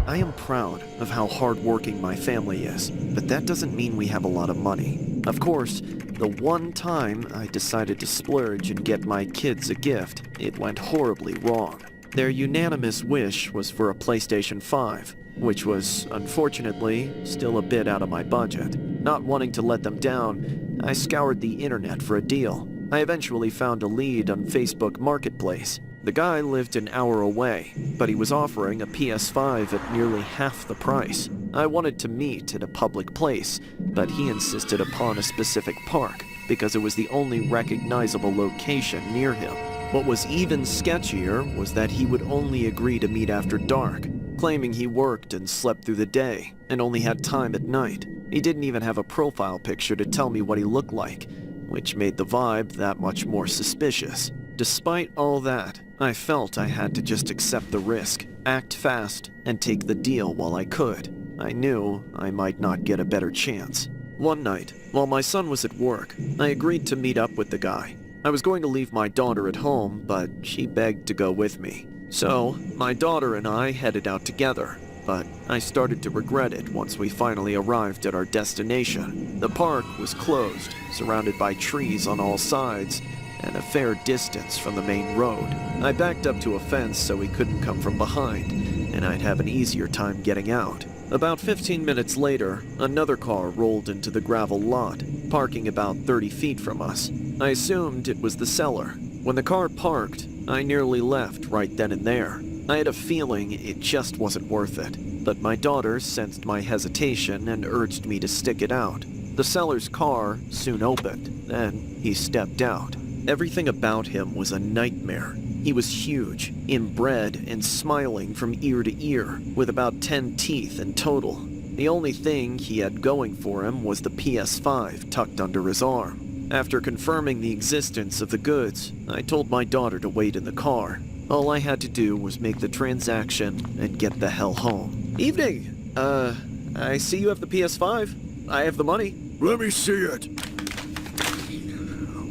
I am proud of how hardworking my family is, but that doesn't mean we have a lot of money. Of course, the one time I decided to splurge and get my kids a gift, it went horribly wrong. Their unanimous wish was for a PlayStation 5, which was, unfortunately, still a bit out of my budget. Not wanting to let them down, I scoured the internet for a deal. I eventually found a lead on Facebook Marketplace. The guy lived an hour away, but he was offering a PS5 at nearly half the price. I wanted to meet at a public place, but he insisted upon a specific park because it was the only recognizable location near him. What was even sketchier was that he would only agree to meet after dark, claiming he worked and slept through the day and only had time at night. He didn't even have a profile picture to tell me what he looked like, which made the vibe that much more suspicious. Despite all that, I felt I had to just accept the risk, act fast, and take the deal while I could. I knew I might not get a better chance. One night, while my son was at work, I agreed to meet up with the guy. I was going to leave my daughter at home, but she begged to go with me. So, my daughter and I headed out together, but I started to regret it once we finally arrived at our destination. The park was closed, surrounded by trees on all sides, and a fair distance from the main road. I backed up to a fence so he couldn't come from behind, and I'd have an easier time getting out. About 15 minutes later, another car rolled into the gravel lot, parking about 30 feet from us. I assumed it was the seller. When the car parked, I nearly left right then and there. I had a feeling it just wasn't worth it, but my daughter sensed my hesitation and urged me to stick it out. The seller's car soon opened, then he stepped out. Everything about him was a nightmare. He was huge, inbred, and smiling from ear to ear, with about 10 teeth in total. The only thing he had going for him was the PS5 tucked under his arm. After confirming the existence of the goods, I told my daughter to wait in the car. All I had to do was make the transaction and get the hell home. Evening! I see you have the PS5. I have the money. Let me see it.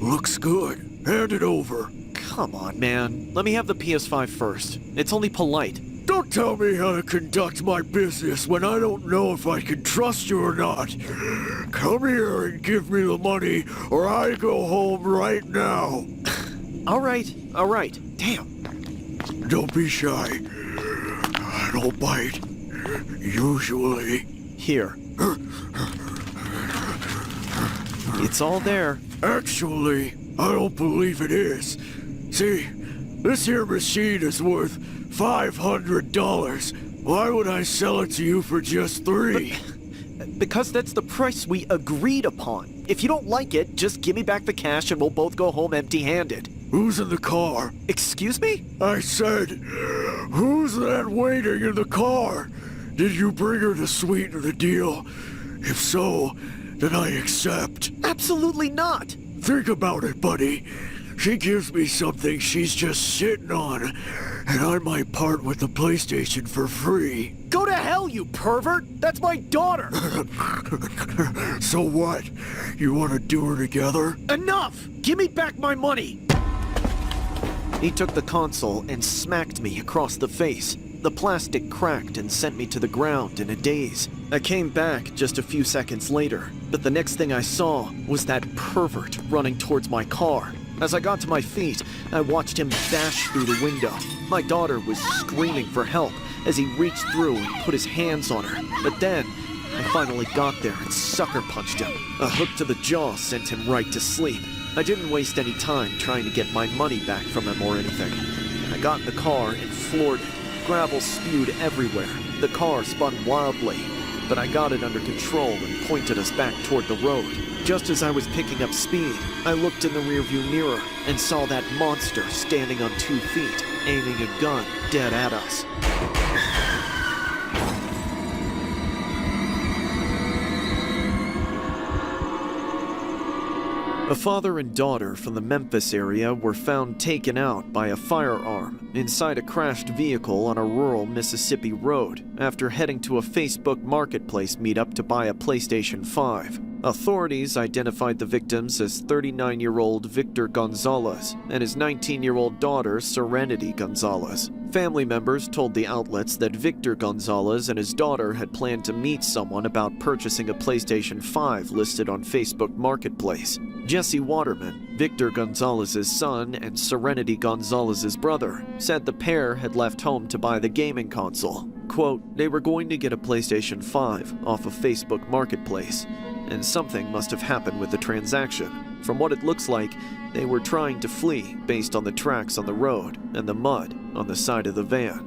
Looks good. Hand it over. Come on, man. Let me have the PS5 first. It's only polite. Don't tell me how to conduct my business when I don't know if I can trust you or not. Come here and give me the money, or I go home right now. All right. Damn. Don't be shy. I don't bite. Usually. Here. It's all there. Actually, I don't believe it is. See, this here machine is worth $500. Why would I sell it to you for just $3? Because that's the price we agreed upon. If you don't like it, just give me back the cash and we'll both go home empty-handed. Who's in the car? Excuse me? I said, who's that waiting in the car? Did you bring her to sweeten the deal? If so, then I accept. Absolutely not. Think about it, buddy. She gives me something she's just sitting on, and I might part with the PlayStation for free. Go to hell, you pervert! That's my daughter! So what? You want to do her together? Enough! Give me back my money! He took the console and smacked me across the face. The plastic cracked and sent me to the ground in a daze. I came back just a few seconds later, but the next thing I saw was that pervert running towards my car. As I got to my feet, I watched him bash through the window. My daughter was screaming for help as he reached through and put his hands on her. But then, I finally got there and sucker punched him. A hook to the jaw sent him right to sleep. I didn't waste any time trying to get my money back from him or anything. I got in the car and floored it. Gravel spewed everywhere. The car spun wildly, but I got it under control and pointed us back toward the road. Just as I was picking up speed, I looked in the rearview mirror and saw that monster standing on 2 feet, aiming a gun dead at us. A father and daughter from the Memphis area were found taken out by a firearm inside a crashed vehicle on a rural Mississippi road after heading to a Facebook Marketplace meetup to buy a PlayStation 5. Authorities identified the victims as 39-year-old Victor Gonzalez and his 19-year-old daughter Serenity Gonzalez. Family members told the outlets that Victor Gonzalez and his daughter had planned to meet someone about purchasing a PlayStation 5 listed on Facebook Marketplace. Jesse Waterman, Victor Gonzalez's son and Serenity Gonzalez's brother, said the pair had left home to buy the gaming console. Quote, "They were going to get a PlayStation 5 off of Facebook Marketplace, and something must have happened with the transaction. From what it looks like, they were trying to flee based on the tracks on the road and the mud on the side of the van."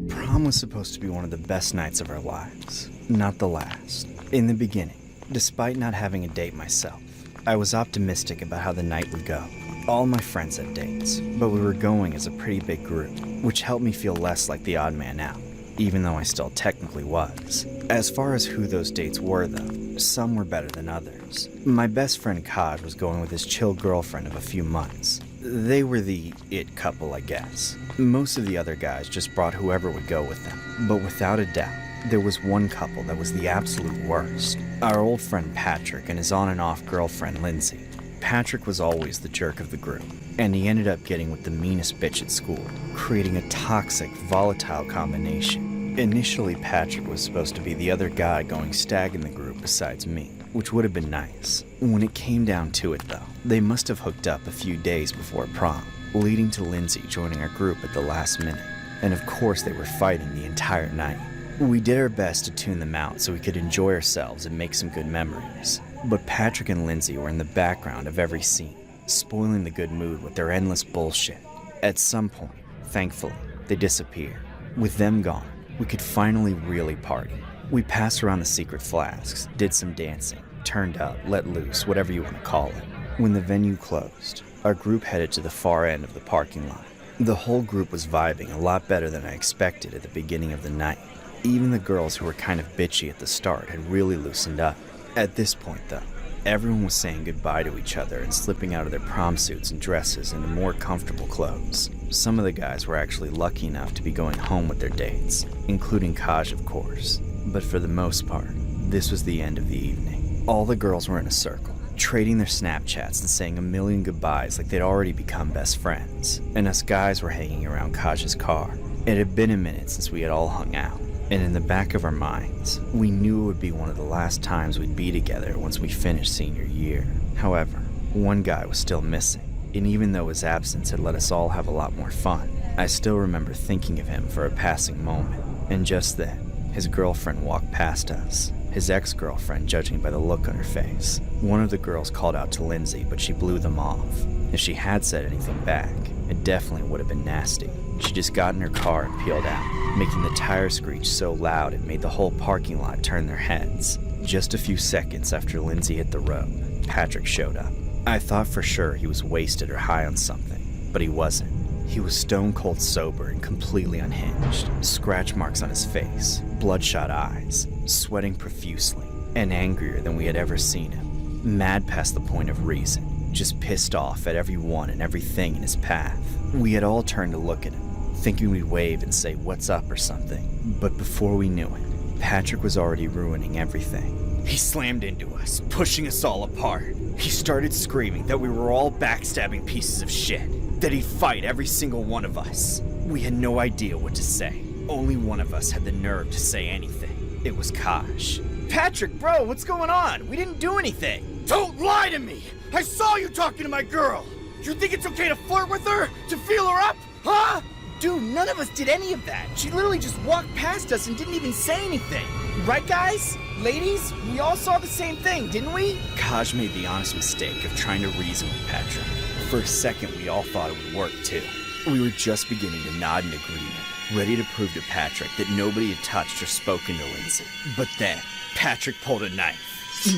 Prom was supposed to be one of the best nights of our lives, not the last. In the beginning, despite not having a date myself, I was optimistic about how the night would go. All my friends had dates, but we were going as a pretty big group, which helped me feel less like the odd man out, even though I still technically was. As far as who those dates were, though, some were better than others. My best friend Kaj was going with his chill girlfriend of a few months. They were the it couple, I guess. Most of the other guys just brought whoever would go with them, but without a doubt, there was one couple that was the absolute worst. Our old friend Patrick and his on and off girlfriend Lindsay. Patrick was always the jerk of the group, and he ended up getting with the meanest bitch at school, creating a toxic, volatile combination. Initially, Patrick was supposed to be the other guy going stag in the group besides me, which would have been nice. When it came down to it, though, they must have hooked up a few days before prom, leading to Lindsay joining our group at the last minute. And of course, they were fighting the entire night. We did our best to tune them out so we could enjoy ourselves and make some good memories. But Patrick and Lindsay were in the background of every scene, spoiling the good mood with their endless bullshit. At some point, thankfully, they disappeared. With them gone, we could finally really party. We passed around the secret flasks, did some dancing, turned up, let loose, whatever you want to call it. When the venue closed, our group headed to the far end of the parking lot. The whole group was vibing a lot better than I expected at the beginning of the night. Even the girls who were kind of bitchy at the start had really loosened up. At this point, though, everyone was saying goodbye to each other and slipping out of their prom suits and dresses into more comfortable clothes. Some of the guys were actually lucky enough to be going home with their dates, including Kaj, of course. But for the most part, this was the end of the evening. All the girls were in a circle, trading their Snapchats and saying a million goodbyes like they'd already become best friends. And us guys were hanging around Kaj's car. It had been a minute since we had all hung out. And in the back of our minds, we knew it would be one of the last times we'd be together once we finished senior year. However, one guy was still missing, and even though his absence had let us all have a lot more fun, I still remember thinking of him for a passing moment. And just then, his girlfriend walked past us, his ex-girlfriend judging by the look on her face. One of the girls called out to Lindsay, but she blew them off. If she had said anything back, it definitely would have been nasty. She just got in her car and peeled out, making the tire screech so loud it made the whole parking lot turn their heads. Just a few seconds after Lindsay hit the road, Patrick showed up. I thought for sure he was wasted or high on something, but he wasn't. He was stone cold sober and completely unhinged, scratch marks on his face, bloodshot eyes, sweating profusely, and angrier than we had ever seen him. Mad past the point of reason, just pissed off at everyone and everything in his path. We had all turned to look at him, thinking we'd wave and say what's up or something. But before we knew it, Patrick was already ruining everything. He slammed into us, pushing us all apart. He started screaming that we were all backstabbing pieces of shit, that he'd fight every single one of us. We had no idea what to say. Only one of us had the nerve to say anything. It was Kaj. Patrick, bro, what's going on? We didn't do anything. Don't lie to me! I saw you talking to my girl! You think it's okay to flirt with her? To feel her up? Huh? Dude, none of us did any of that. She literally just walked past us and didn't even say anything. Right, guys? Ladies? We all saw the same thing, didn't we? Kaj made the honest mistake of trying to reason with Patrick. For a second, we all thought it would work, too. We were just beginning to nod in agreement, ready to prove to Patrick that nobody had touched or spoken to Lindsay. But then, Patrick pulled a knife.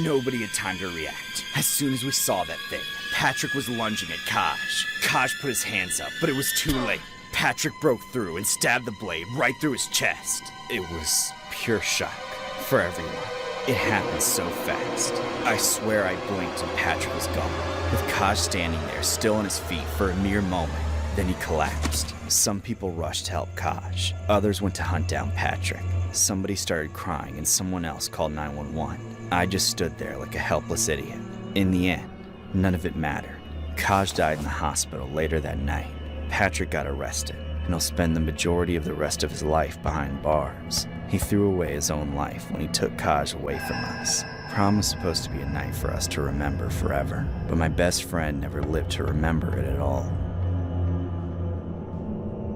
Nobody had time to react. As soon as we saw that thing, Patrick was lunging at Kaj. Kaj put his hands up, but it was too late. Patrick broke through and stabbed the blade right through his chest. It was pure shock for everyone, It happened so fast. I swear I blinked and Patrick was gone, with Kaj standing there, still on his feet for a mere moment. Then he collapsed. Some people rushed to help Kaj. Others went to hunt down Patrick. Somebody started crying and someone else called 911. I just stood there like a helpless idiot. In the end, none of it mattered. Kaj died in the hospital later that night. Patrick got arrested, and he'll spend the majority of the rest of his life behind bars. He threw away his own life when he took Kaj away from us. Prom was supposed to be a night for us to remember forever, but my best friend never lived to remember it at all.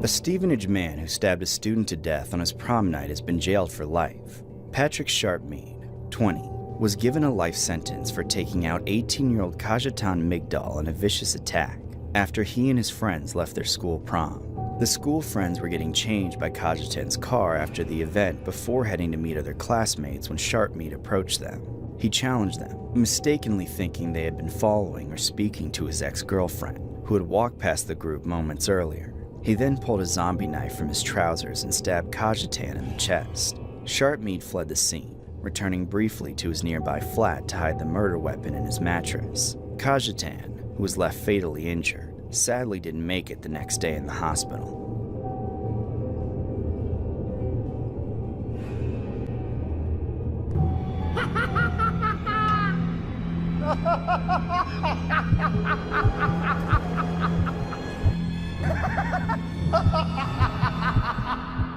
A Stevenage man who stabbed a student to death on his prom night has been jailed for life. Patrick Sharpmead, 20, was given a life sentence for taking out 18-year-old Kajetan Migdal in a vicious attack after he and his friends left their school prom. The school friends were getting changed by Kajetan's car after the event before heading to meet other classmates when Sharpmead approached them. He challenged them, mistakenly thinking they had been following or speaking to his ex-girlfriend, who had walked past the group moments earlier. He then pulled a zombie knife from his trousers and stabbed Kajetan in the chest. Sharpmead fled the scene, returning briefly to his nearby flat to hide the murder weapon in his mattress. Kajetan, who was left fatally injured, sadly didn't make it the next day in the hospital.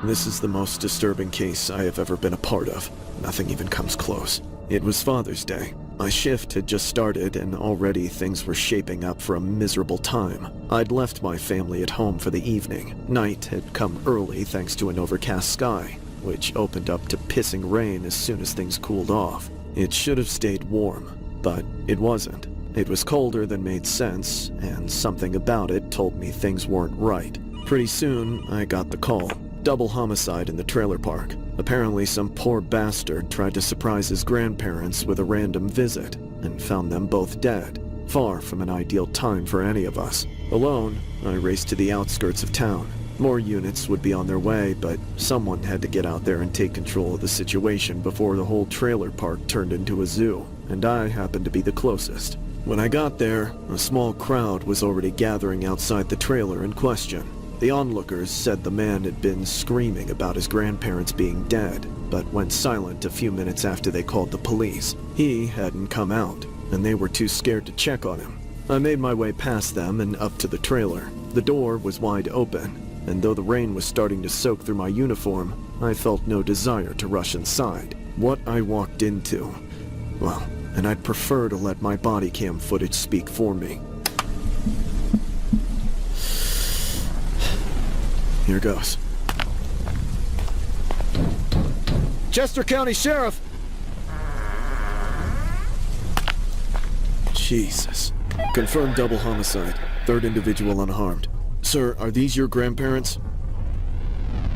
This is the most disturbing case I have ever been a part of. Nothing even comes close. It was Father's Day. My shift had just started and already things were shaping up for a miserable time. I'd left my family at home for the evening. Night had come early thanks to an overcast sky, which opened up to pissing rain as soon as things cooled off. It should have stayed warm, but it wasn't. It was colder than made sense, and something about it told me things weren't right. Pretty soon, I got the call. Double homicide in the trailer park. Apparently some poor bastard tried to surprise his grandparents with a random visit and found them both dead. Far from an ideal time for any of us. Alone, I raced to the outskirts of town. More units would be on their way, but someone had to get out there and take control of the situation before the whole trailer park turned into a zoo, and I happened to be the closest. When I got there, a small crowd was already gathering outside the trailer in question. The onlookers said the man had been screaming about his grandparents being dead, but went silent a few minutes after they called the police. He hadn't come out, and they were too scared to check on him. I made my way past them and up to the trailer. The door was wide open, and though the rain was starting to soak through my uniform, I felt no desire to rush inside. What I walked into, well, and I'd prefer to let my body cam footage speak for me. Here goes. Chester County Sheriff! Jesus. Confirmed double homicide. Third individual unharmed. Sir, are these your grandparents?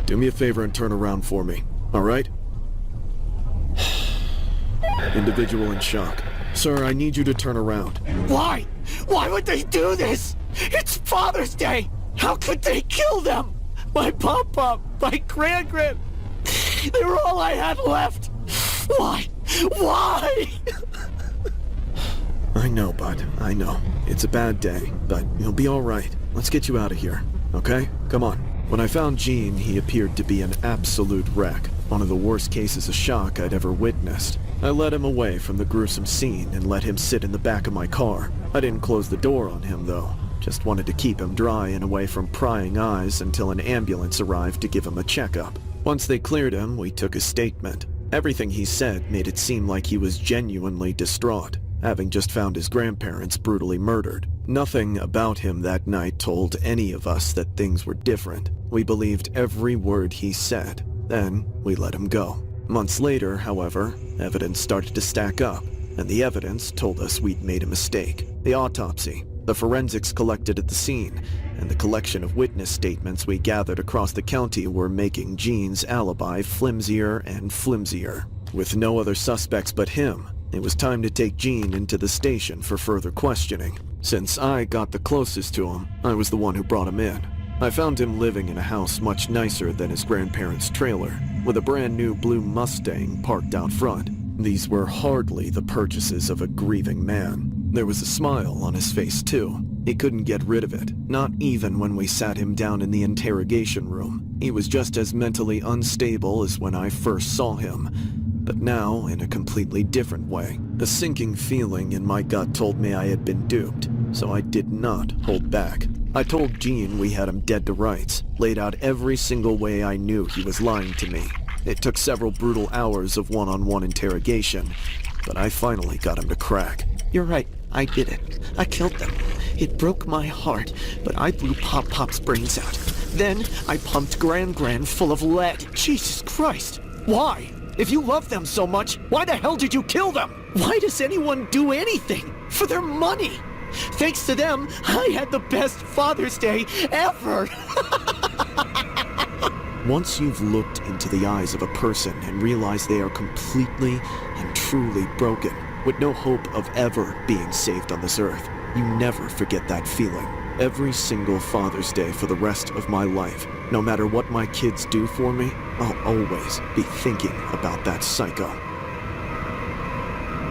Do me a favor and turn around for me, all right? Individual in shock. Sir, I need you to turn around. Why? Why would they do this? It's Father's Day! How could they kill them? My pop-pop, my grand-grand, they were all I had left. Why? Why? I know, bud. I know. It's a bad day, but you'll be all right. Let's get you out of here, okay? Come on. When I found Gene, he appeared to be an absolute wreck. One of the worst cases of shock I'd ever witnessed. I led him away from the gruesome scene and let him sit in the back of my car. I didn't close the door on him, though. Just wanted to keep him dry and away from prying eyes until an ambulance arrived to give him a checkup. Once they cleared him, we took his statement. Everything he said made it seem like he was genuinely distraught, having just found his grandparents brutally murdered. Nothing about him that night told any of us that things were different. We believed every word he said. Then we let him go. Months later, however, evidence started to stack up, and the evidence told us we'd made a mistake. The autopsy, the forensics collected at the scene, and the collection of witness statements we gathered across the county were making Gene's alibi flimsier and flimsier. With no other suspects but him, it was time to take Gene into the station for further questioning. Since I got the closest to him, I was the one who brought him in. I found him living in a house much nicer than his grandparents' trailer, with a brand new blue Mustang parked out front. These were hardly the purchases of a grieving man. There was a smile on his face, too. He couldn't get rid of it, not even when we sat him down in the interrogation room. He was just as mentally unstable as when I first saw him, but now in a completely different way. A sinking feeling in my gut told me I had been duped, so I did not hold back. I told Jean we had him dead to rights, laid out every single way I knew he was lying to me. It took several brutal hours of one-on-one interrogation, but I finally got him to crack. You're right. I did it. I killed them. It broke my heart, but I blew Pop Pop's brains out. Then I pumped Gran Gran full of lead. Jesus Christ! Why? If you love them so much, why the hell did you kill them? Why does anyone do anything? For their money! Thanks to them, I had the best Father's Day ever! Once you've looked into the eyes of a person and realized they are completely and truly broken, with no hope of ever being saved on this earth, you never forget that feeling. Every single Father's Day for the rest of my life, no matter what my kids do for me, I'll always be thinking about that psycho.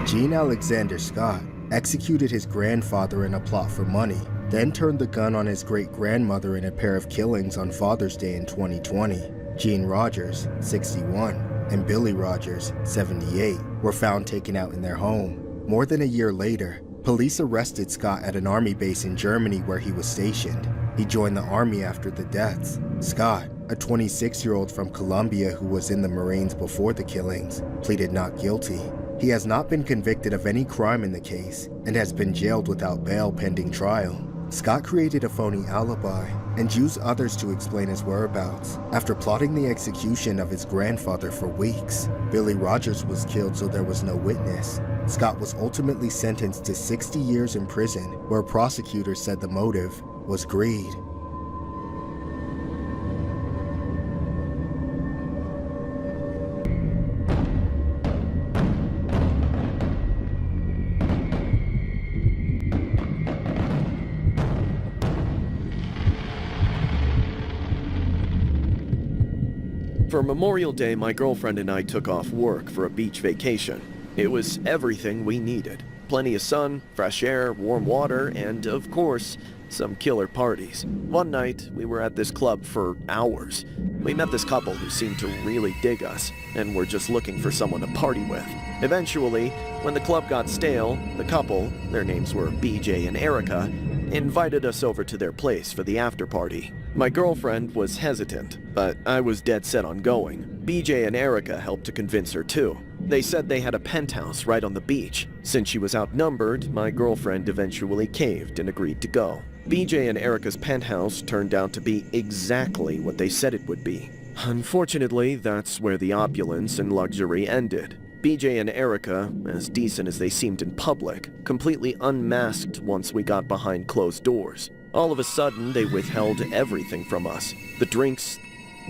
Gene Alexander Scott executed his grandfather in a plot for money, then turned the gun on his great-grandmother in a pair of killings on Father's Day in 2020. Gene Rogers, 61, and Billy Rogers, 78, were found taken out in their home. More than a year later, police arrested Scott at an army base in Germany where he was stationed. He joined the army after the deaths. Scott, a 26-year-old from Colombia who was in the Marines before the killings, pleaded not guilty. He has not been convicted of any crime in the case and has been jailed without bail pending trial. Scott created a phony alibi and used others to explain his whereabouts. After plotting the execution of his grandfather for weeks, Billy Rogers was killed so there was no witness. Scott was ultimately sentenced to 60 years in prison, where prosecutors said the motive was greed. For Memorial Day, my girlfriend and I took off work for a beach vacation. It was everything we needed. Plenty of sun, fresh air, warm water, and, of course, some killer parties. One night, we were at this club for hours. We met this couple who seemed to really dig us, and were just looking for someone to party with. Eventually, when the club got stale, the couple, their names were BJ and Erica, invited us over to their place for the after party. My girlfriend was hesitant, but I was dead set on going. BJ and Erica helped to convince her too. They said they had a penthouse right on the beach. Since she was outnumbered, my girlfriend eventually caved and agreed to go. BJ and Erica's penthouse turned out to be exactly what they said it would be. Unfortunately, that's where the opulence and luxury ended. BJ and Erica, as decent as they seemed in public, completely unmasked once we got behind closed doors. All of a sudden, they withheld everything from us. The drinks,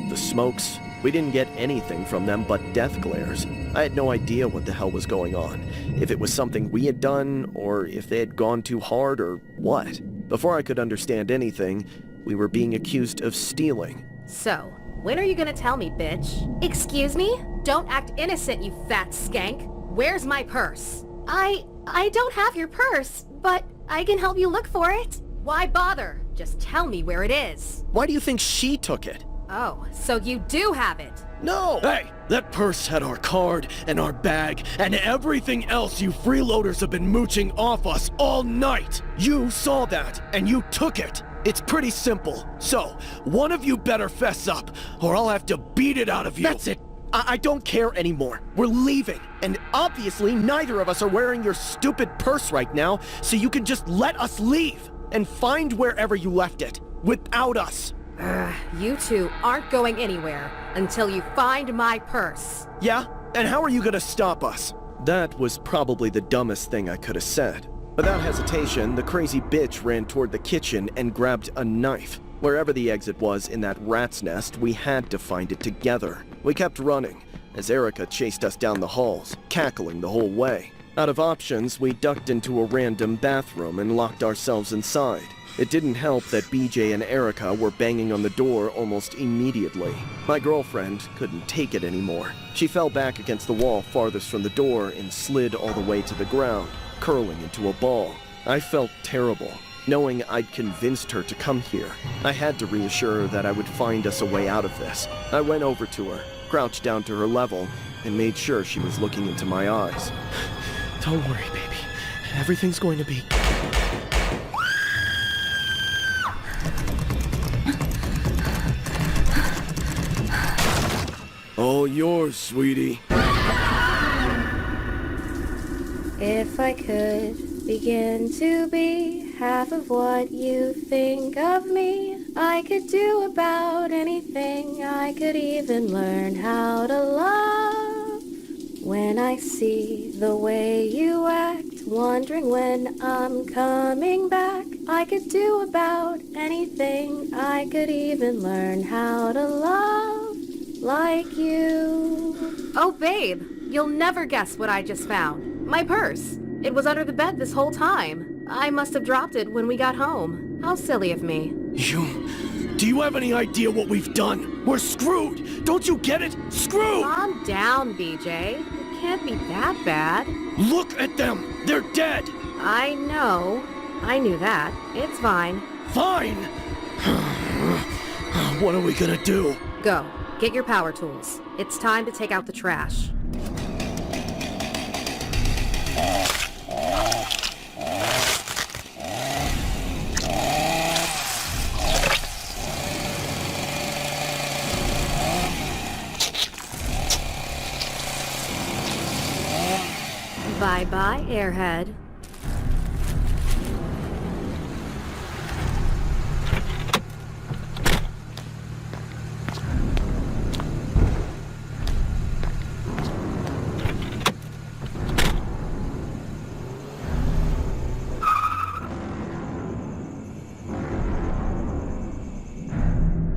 the smokes. We didn't get anything from them but death glares. I had no idea what the hell was going on. If it was something we had done, or if they had gone too hard, or what. Before I could understand anything, we were being accused of stealing. So, when are you gonna tell me, bitch? Excuse me? Don't act innocent, you fat skank. Where's my purse? I don't have your purse, but I can help you look for it. Why bother? Just tell me where it is. Why do you think she took it? Oh, so you do have it. No! Hey, that purse had our card and our bag and everything else you freeloaders have been mooching off us all night. You saw that and you took it. It's pretty simple. So, one of you better fess up or I'll have to beat it out of you. That's it. I don't care anymore. We're leaving. And obviously, neither of us are wearing your stupid purse right now, so you can just let us leave and find wherever you left it without us. You two aren't going anywhere until you find my purse. Yeah? And how are you gonna stop us? That was probably the dumbest thing I could have said. Without hesitation, the crazy bitch ran toward the kitchen and grabbed a knife. Wherever the exit was in that rat's nest, we had to find it together. We kept running, as Erica chased us down the halls, cackling the whole way. Out of options, we ducked into a random bathroom and locked ourselves inside. It didn't help that BJ and Erica were banging on the door almost immediately. My girlfriend couldn't take it anymore. She fell back against the wall farthest from the door and slid all the way to the ground, curling into a ball. I felt terrible, knowing I'd convinced her to come here. I had to reassure her that I would find us a way out of this. I went over to her, crouched down to her level, and made sure she was looking into my eyes. Don't worry, baby. Everything's going to be... All yours, sweetie. If I could begin to be half of what you think of me, I could do about anything. I could even learn how to love. When I see the way you act, wondering when I'm coming back, I could do about anything. I could even learn how to love like you. Oh, babe, you'll never guess what I just found. My purse. It was under the bed this whole time. I must have dropped it when we got home. How silly of me. Do you have any idea what we've done? We're screwed! Don't you get it? Screwed! Calm down, BJ. It can't be that bad. Look at them! They're dead! I know. I knew that. It's fine. Fine! What are we gonna do? Go. Get your power tools. It's time to take out the trash. Bye-bye, Airhead.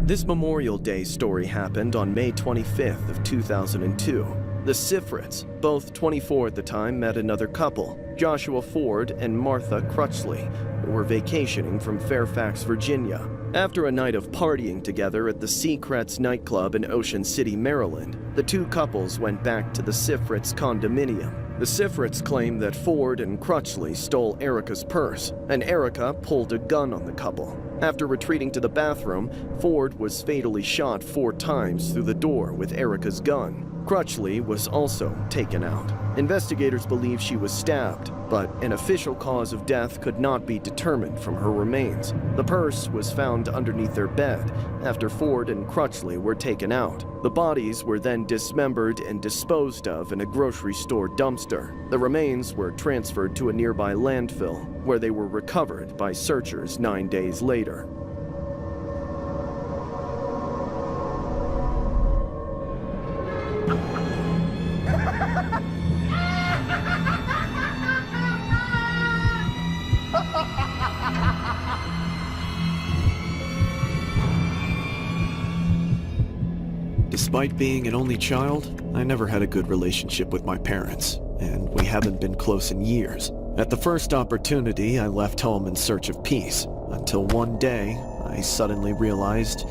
This Memorial Day story happened on May 25th of 2002. The Sifrits, both 24 at the time, met another couple, Joshua Ford and Martha Crutchley, who were vacationing from Fairfax, Virginia. After a night of partying together at the Secrets nightclub in Ocean City, Maryland, the two couples went back to the Sifrits condominium. The Sifrits claimed that Ford and Crutchley stole Erica's purse, and Erica pulled a gun on the couple. After retreating to the bathroom, Ford was fatally shot 4 times through the door with Erica's gun. Crutchley was also taken out. Investigators believe she was stabbed, but an official cause of death could not be determined from her remains. The purse was found underneath their bed after Ford and Crutchley were taken out. The bodies were then dismembered and disposed of in a grocery store dumpster. The remains were transferred to a nearby landfill, where they were recovered by searchers 9 days later. Despite being an only child, I never had a good relationship with my parents, and we haven't been close in years. At the first opportunity, I left home in search of peace, until one day, I suddenly realized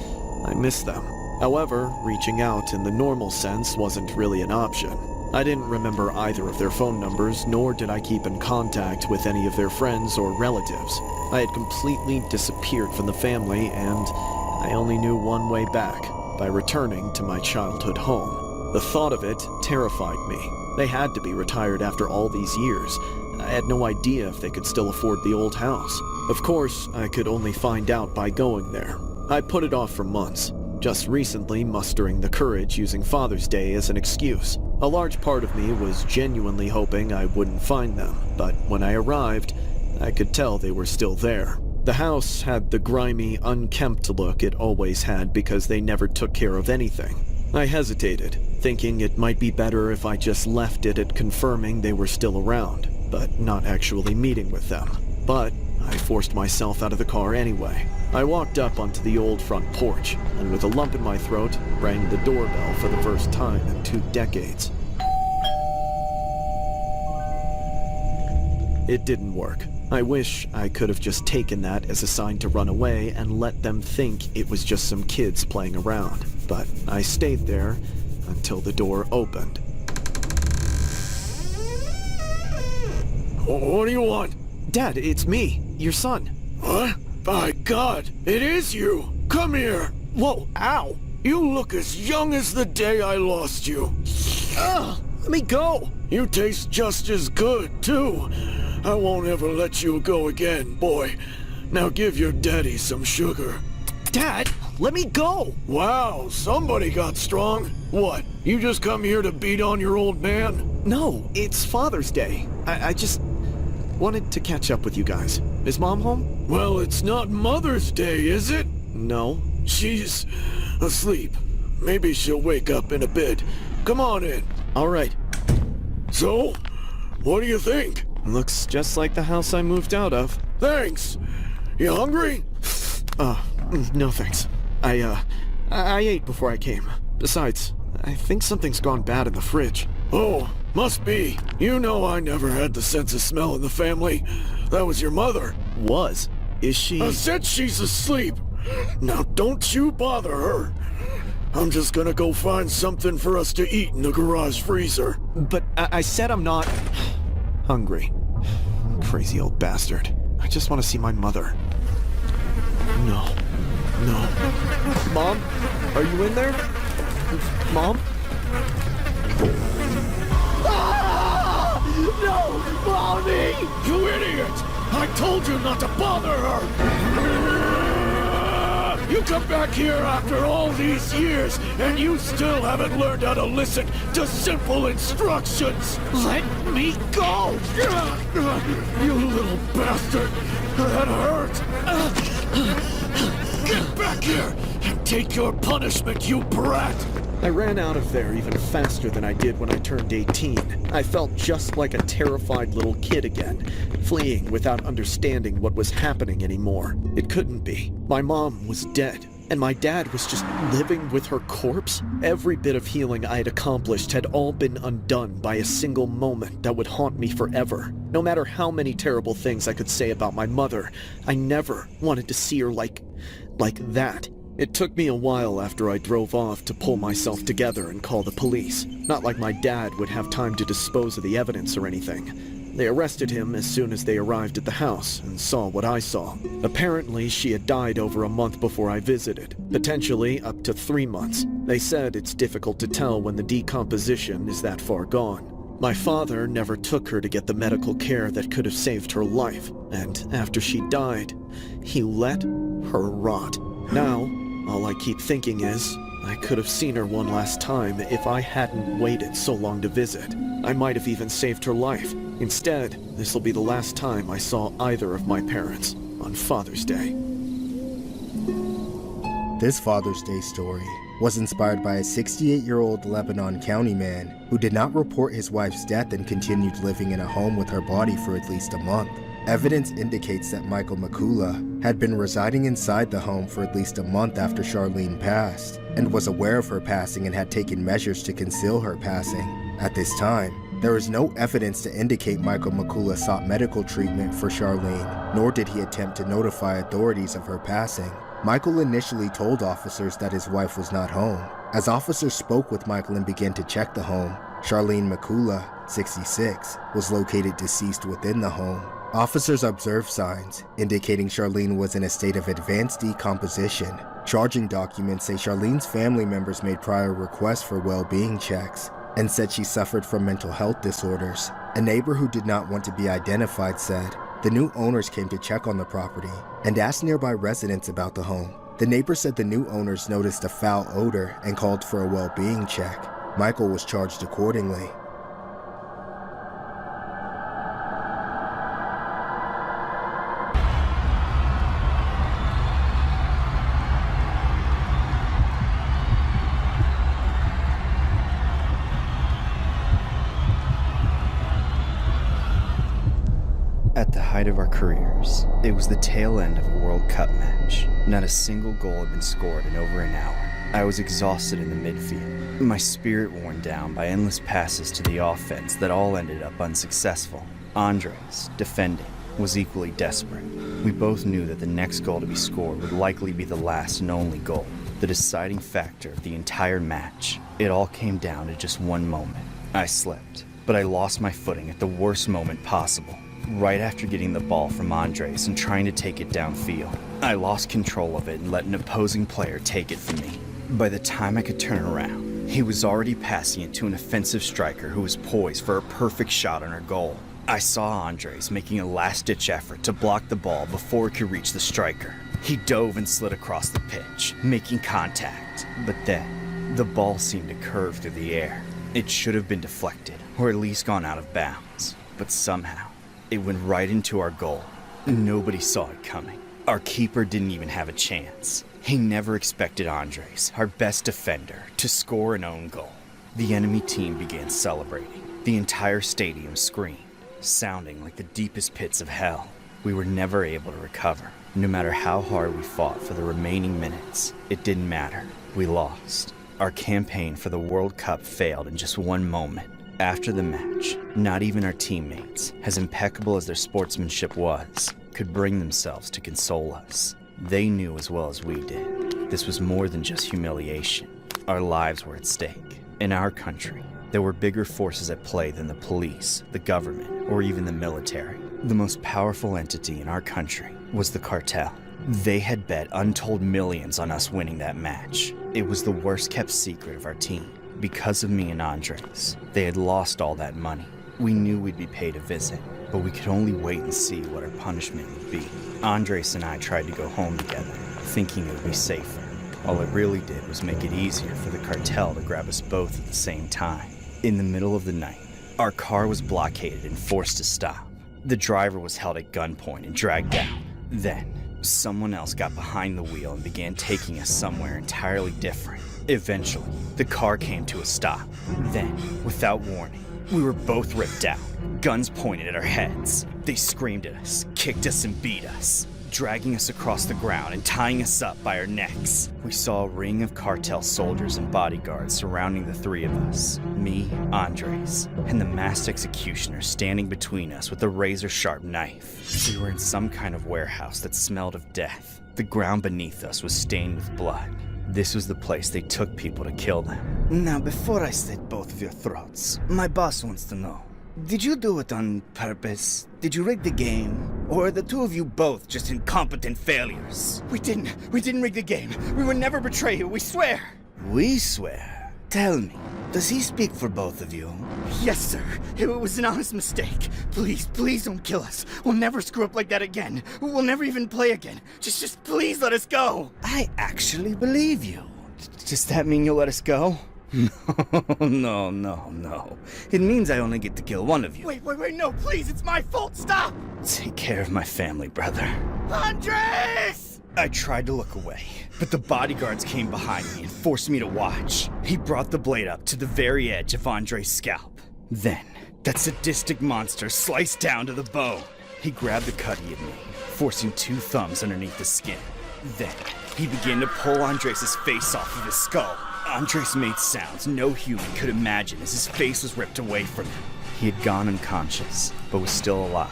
I missed them. However, reaching out in the normal sense wasn't really an option. I didn't remember either of their phone numbers, nor did I keep in contact with any of their friends or relatives. I had completely disappeared from the family, and I only knew one way back, by returning to my childhood home. The thought of it terrified me. They had to be retired after all these years. I had no idea if they could still afford the old house. Of course, I could only find out by going there. I put it off for months, just recently mustering the courage using Father's Day as an excuse. A large part of me was genuinely hoping I wouldn't find them, but when I arrived, I could tell they were still there. The house had the grimy, unkempt look it always had because they never took care of anything. I hesitated, thinking it might be better if I just left it at confirming they were still around, but not actually meeting with them. But I forced myself out of the car anyway. I walked up onto the old front porch, and with a lump in my throat, rang the doorbell for the first time in 2 decades. It didn't work. I wish I could have just taken that as a sign to run away and let them think it was just some kids playing around. But I stayed there until the door opened. What do you want? Dad, it's me, your son. What? By God, it is you! Come here! Whoa, ow! You look as young as the day I lost you. Ugh, let me go! You taste just as good, too. I won't ever let you go again, boy. Now give your daddy some sugar. Dad, let me go! Wow, somebody got strong. What, you just come here to beat on your old man? No, it's Father's Day. I just wanted to catch up with you guys. Is Mom home? Well, it's not Mother's Day, is it? No. She's asleep. Maybe she'll wake up in a bit. Come on in. All right. So, what do you think? Looks just like the house I moved out of. Thanks. You hungry? No thanks. I ate before I came. Besides, I think something's gone bad in the fridge. Oh, must be. You know I never had the sense of smell in the family. That was your mother. Was? Is she? I said she's asleep. Now don't you bother her. I'm just gonna go find something for us to eat in the garage freezer. But I said I'm not hungry. Crazy old bastard. I just want to see my mother. No. Mom? Are you in there? Mom? No! Mommy! You idiot! I told you not to bother her! You come back here after all these years, and you still haven't learned how to listen to simple instructions! Let me go! You little bastard! That hurt! Get back here and take your punishment, you brat! I ran out of there even faster than I did when I turned 18. I felt just like a terrified little kid again, fleeing without understanding what was happening anymore. It couldn't be. My mom was dead, and my dad was just living with her corpse? Every bit of healing I had accomplished had all been undone by a single moment that would haunt me forever. No matter how many terrible things I could say about my mother, I never wanted to see her like that. It took me a while after I drove off to pull myself together and call the police. Not like my dad would have time to dispose of the evidence or anything. They arrested him as soon as they arrived at the house and saw what I saw. Apparently, she had died over a month before I visited, potentially up to 3 months. They said it's difficult to tell when the decomposition is that far gone. My father never took her to get the medical care that could have saved her life, and after she died, he let her rot. Now, all I keep thinking is, I could have seen her one last time if I hadn't waited so long to visit. I might have even saved her life. Instead, this will be the last time I saw either of my parents on Father's Day. This Father's Day story was inspired by a 68-year-old Lebanon County man who did not report his wife's death and continued living in a home with her body for at least a month. Evidence indicates that Michael Makula had been residing inside the home for at least a month after Charlene passed, and was aware of her passing and had taken measures to conceal her passing. At this time, there is no evidence to indicate Michael Makula sought medical treatment for Charlene, nor did he attempt to notify authorities of her passing. Michael initially told officers that his wife was not home. As officers spoke with Michael and began to check the home, Charlene Makula, 66, was located deceased within the home. Officers observed signs indicating Charlene was in a state of advanced decomposition. Charging documents say Charlene's family members made prior requests for well-being checks and said she suffered from mental health disorders. A neighbor who did not want to be identified said the new owners came to check on the property and asked nearby residents about the home. The neighbor said the new owners noticed a foul odor and called for a well-being check. Michael was charged accordingly. At the height of our careers, it was the tail end of a World Cup match. Not a single goal had been scored in over an hour. I was exhausted in the midfield, my spirit worn down by endless passes to the offense that all ended up unsuccessful. Andres, defending, was equally desperate. We both knew that the next goal to be scored would likely be the last and only goal, the deciding factor of the entire match. It all came down to just one moment. I slipped, but I lost my footing at the worst moment possible. Right after getting the ball from Andres and trying to take it downfield, I lost control of it and let an opposing player take it from me. By the time I could turn around, he was already passing it to an offensive striker who was poised for a perfect shot on our goal. I saw Andres making a last-ditch effort to block the ball before it could reach the striker. He dove and slid across the pitch, making contact. But then, the ball seemed to curve through the air. It should have been deflected, or at least gone out of bounds. But somehow, it went right into our goal. Nobody saw it coming. Our keeper didn't even have a chance. He never expected Andres, our best defender, to score an own goal. The enemy team began celebrating. The entire stadium screamed, sounding like the deepest pits of hell. We were never able to recover. No matter how hard we fought for the remaining minutes, it didn't matter. We lost. Our campaign for the World Cup failed in just one moment. After the match, not even our teammates, as impeccable as their sportsmanship was, could bring themselves to console us. They knew as well as we did. This was more than just humiliation. Our lives were at stake. In our country, there were bigger forces at play than the police, the government, or even the military. The most powerful entity in our country was the cartel. They had bet untold millions on us winning that match. It was the worst-kept secret of our team. Because of me and Andres, they had lost all that money. We knew we'd be paid a visit, but we could only wait and see what our punishment would be. Andres and I tried to go home together, thinking it would be safer. All it really did was make it easier for the cartel to grab us both at the same time. In the middle of the night, our car was blockaded and forced to stop. The driver was held at gunpoint and dragged out. Then, someone else got behind the wheel and began taking us somewhere entirely different. Eventually, the car came to a stop. Then, without warning, we were both ripped out, guns pointed at our heads. They screamed at us, kicked us, and beat us, dragging us across the ground and tying us up by our necks. We saw a ring of cartel soldiers and bodyguards surrounding the three of us, me, Andres, and the masked executioner standing between us with a razor-sharp knife. We were in some kind of warehouse that smelled of death. The ground beneath us was stained with blood. This was the place they took people to kill them. Now, before I slit both of your throats, my boss wants to know. Did you do it on purpose? Did you rig the game? Or are the two of you both just incompetent failures? We didn't rig the game. We would never betray you, we swear. We swear. Tell me, does he speak for both of you? Yes, sir. It was an honest mistake. Please don't kill us. We'll never screw up like that again. We'll never even play again. Just please let us go. I actually believe you. Does that mean you'll let us go? No. It means I only get to kill one of you. Wait, no, please, it's my fault, stop! Take care of my family, brother. Andres! I tried to look away, but the bodyguards came behind me and forced me to watch. He brought the blade up to the very edge of Andres' scalp. Then, that sadistic monster sliced down to the bone. He grabbed the cut he had made, forcing 2 thumbs underneath the skin. Then, he began to pull Andres' face off of his skull. Andres made sounds no human could imagine as his face was ripped away from him. He had gone unconscious, but was still alive.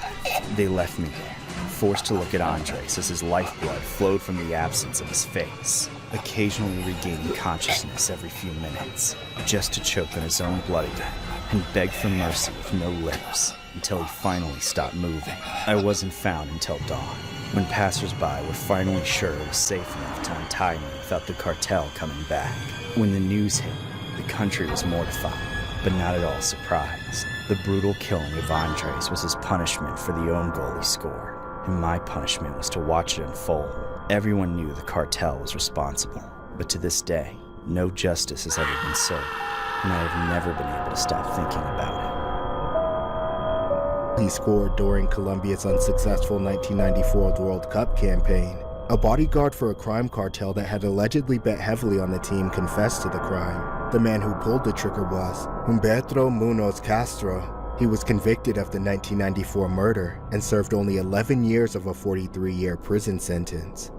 They left me there, forced to look at Andres as his lifeblood flowed from the absence of his face, occasionally regaining consciousness every few minutes, just to choke on his own blood again, and beg for mercy with no lips, until he finally stopped moving. I wasn't found until dawn, when passers-by were finally sure it was safe enough to untie me without the cartel coming back. When the news hit, the country was mortified, but not at all surprised. The brutal killing of Andres was his punishment for the own goal he scored, and my punishment was to watch it unfold. Everyone knew the cartel was responsible, but to this day, no justice has ever been served, and I have never been able to stop thinking about it. He scored during Colombia's unsuccessful 1994 World Cup campaign. A bodyguard for a crime cartel that had allegedly bet heavily on the team confessed to the crime. The man who pulled the trigger was Humberto Munoz Castro. He was convicted of the 1994 murder and served only 11 years of a 43-year prison sentence.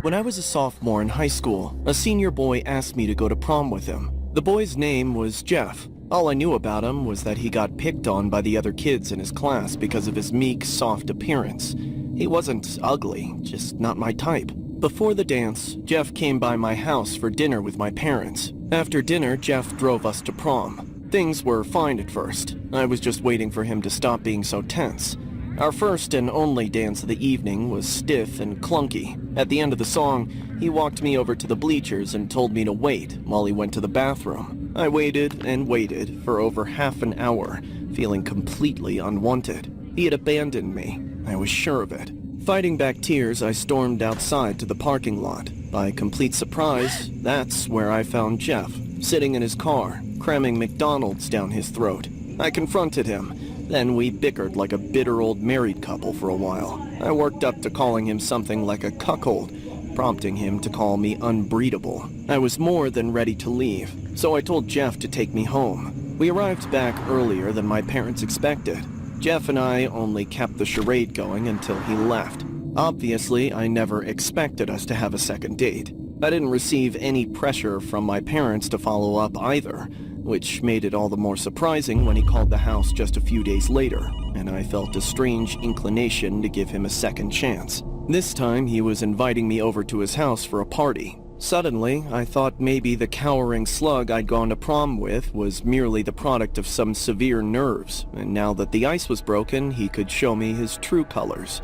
When I was a sophomore in high school, a senior boy asked me to go to prom with him. The boy's name was Jeff. All I knew about him was that he got picked on by the other kids in his class because of his meek, soft appearance. He wasn't ugly, just not my type. Before the dance, Jeff came by my house for dinner with my parents. After dinner, Jeff drove us to prom. Things were fine at first. I was just waiting for him to stop being so tense. Our first and only dance of the evening was stiff and clunky. At the end of the song, he walked me over to the bleachers and told me to wait while he went to the bathroom. I waited and waited for over half an hour, feeling completely unwanted. He had abandoned me. I was sure of it. Fighting back tears, I stormed outside to the parking lot. By complete surprise, that's where I found Jeff, sitting in his car, cramming McDonald's down his throat. I confronted him. Then we bickered like a bitter old married couple for a while. I worked up to calling him something like a cuckold, prompting him to call me unbreedable. I was more than ready to leave, so I told Jeff to take me home. We arrived back earlier than my parents expected. Jeff and I only kept the charade going until he left. Obviously, I never expected us to have a second date. I didn't receive any pressure from my parents to follow up either, which made it all the more surprising when he called the house just a few days later, and I felt a strange inclination to give him a second chance. This time, he was inviting me over to his house for a party. Suddenly, I thought maybe the cowering slug I'd gone to prom with was merely the product of some severe nerves, and now that the ice was broken, he could show me his true colors.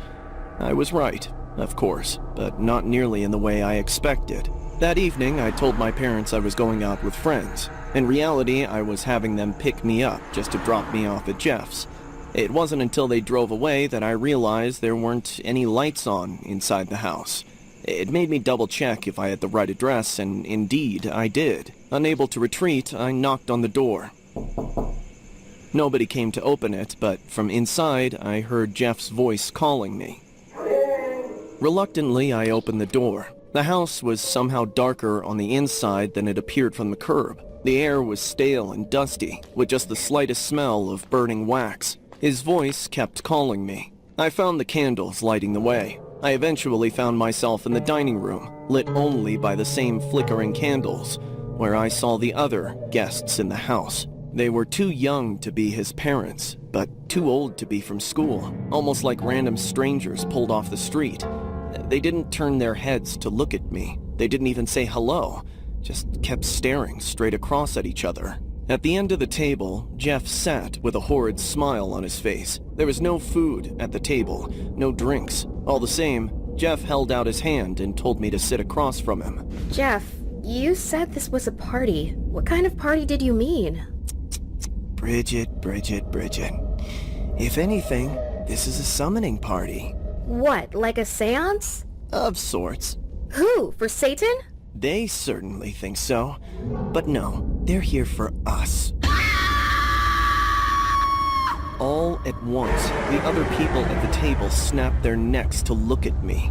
I was right, of course, but not nearly in the way I expected. That evening, I told my parents I was going out with friends. In reality, I was having them pick me up just to drop me off at Jeff's. It wasn't until they drove away that I realized there weren't any lights on inside the house. It made me double-check if I had the right address, and indeed, I did. Unable to retreat, I knocked on the door. Nobody came to open it, but from inside, I heard Jeff's voice calling me. Reluctantly, I opened the door. The house was somehow darker on the inside than it appeared from the curb. The air was stale and dusty, with just the slightest smell of burning wax. His voice kept calling me. I found the candles lighting the way. I eventually found myself in the dining room, lit only by the same flickering candles, where I saw the other guests in the house. They were too young to be his parents, but too old to be from school, almost like random strangers pulled off the street. They didn't turn their heads to look at me. They didn't even say hello, just kept staring straight across at each other. At the end of the table, Jeff sat with a horrid smile on his face. There was no food at the table, no drinks. All the same, Jeff held out his hand and told me to sit across from him. Jeff, you said this was a party. What kind of party did you mean? Bridget. If anything, this is a summoning party. What, like a seance? Of sorts. Who, for Satan? They certainly think so. But no, they're here for us. All at once, the other people at the table snapped their necks to look at me.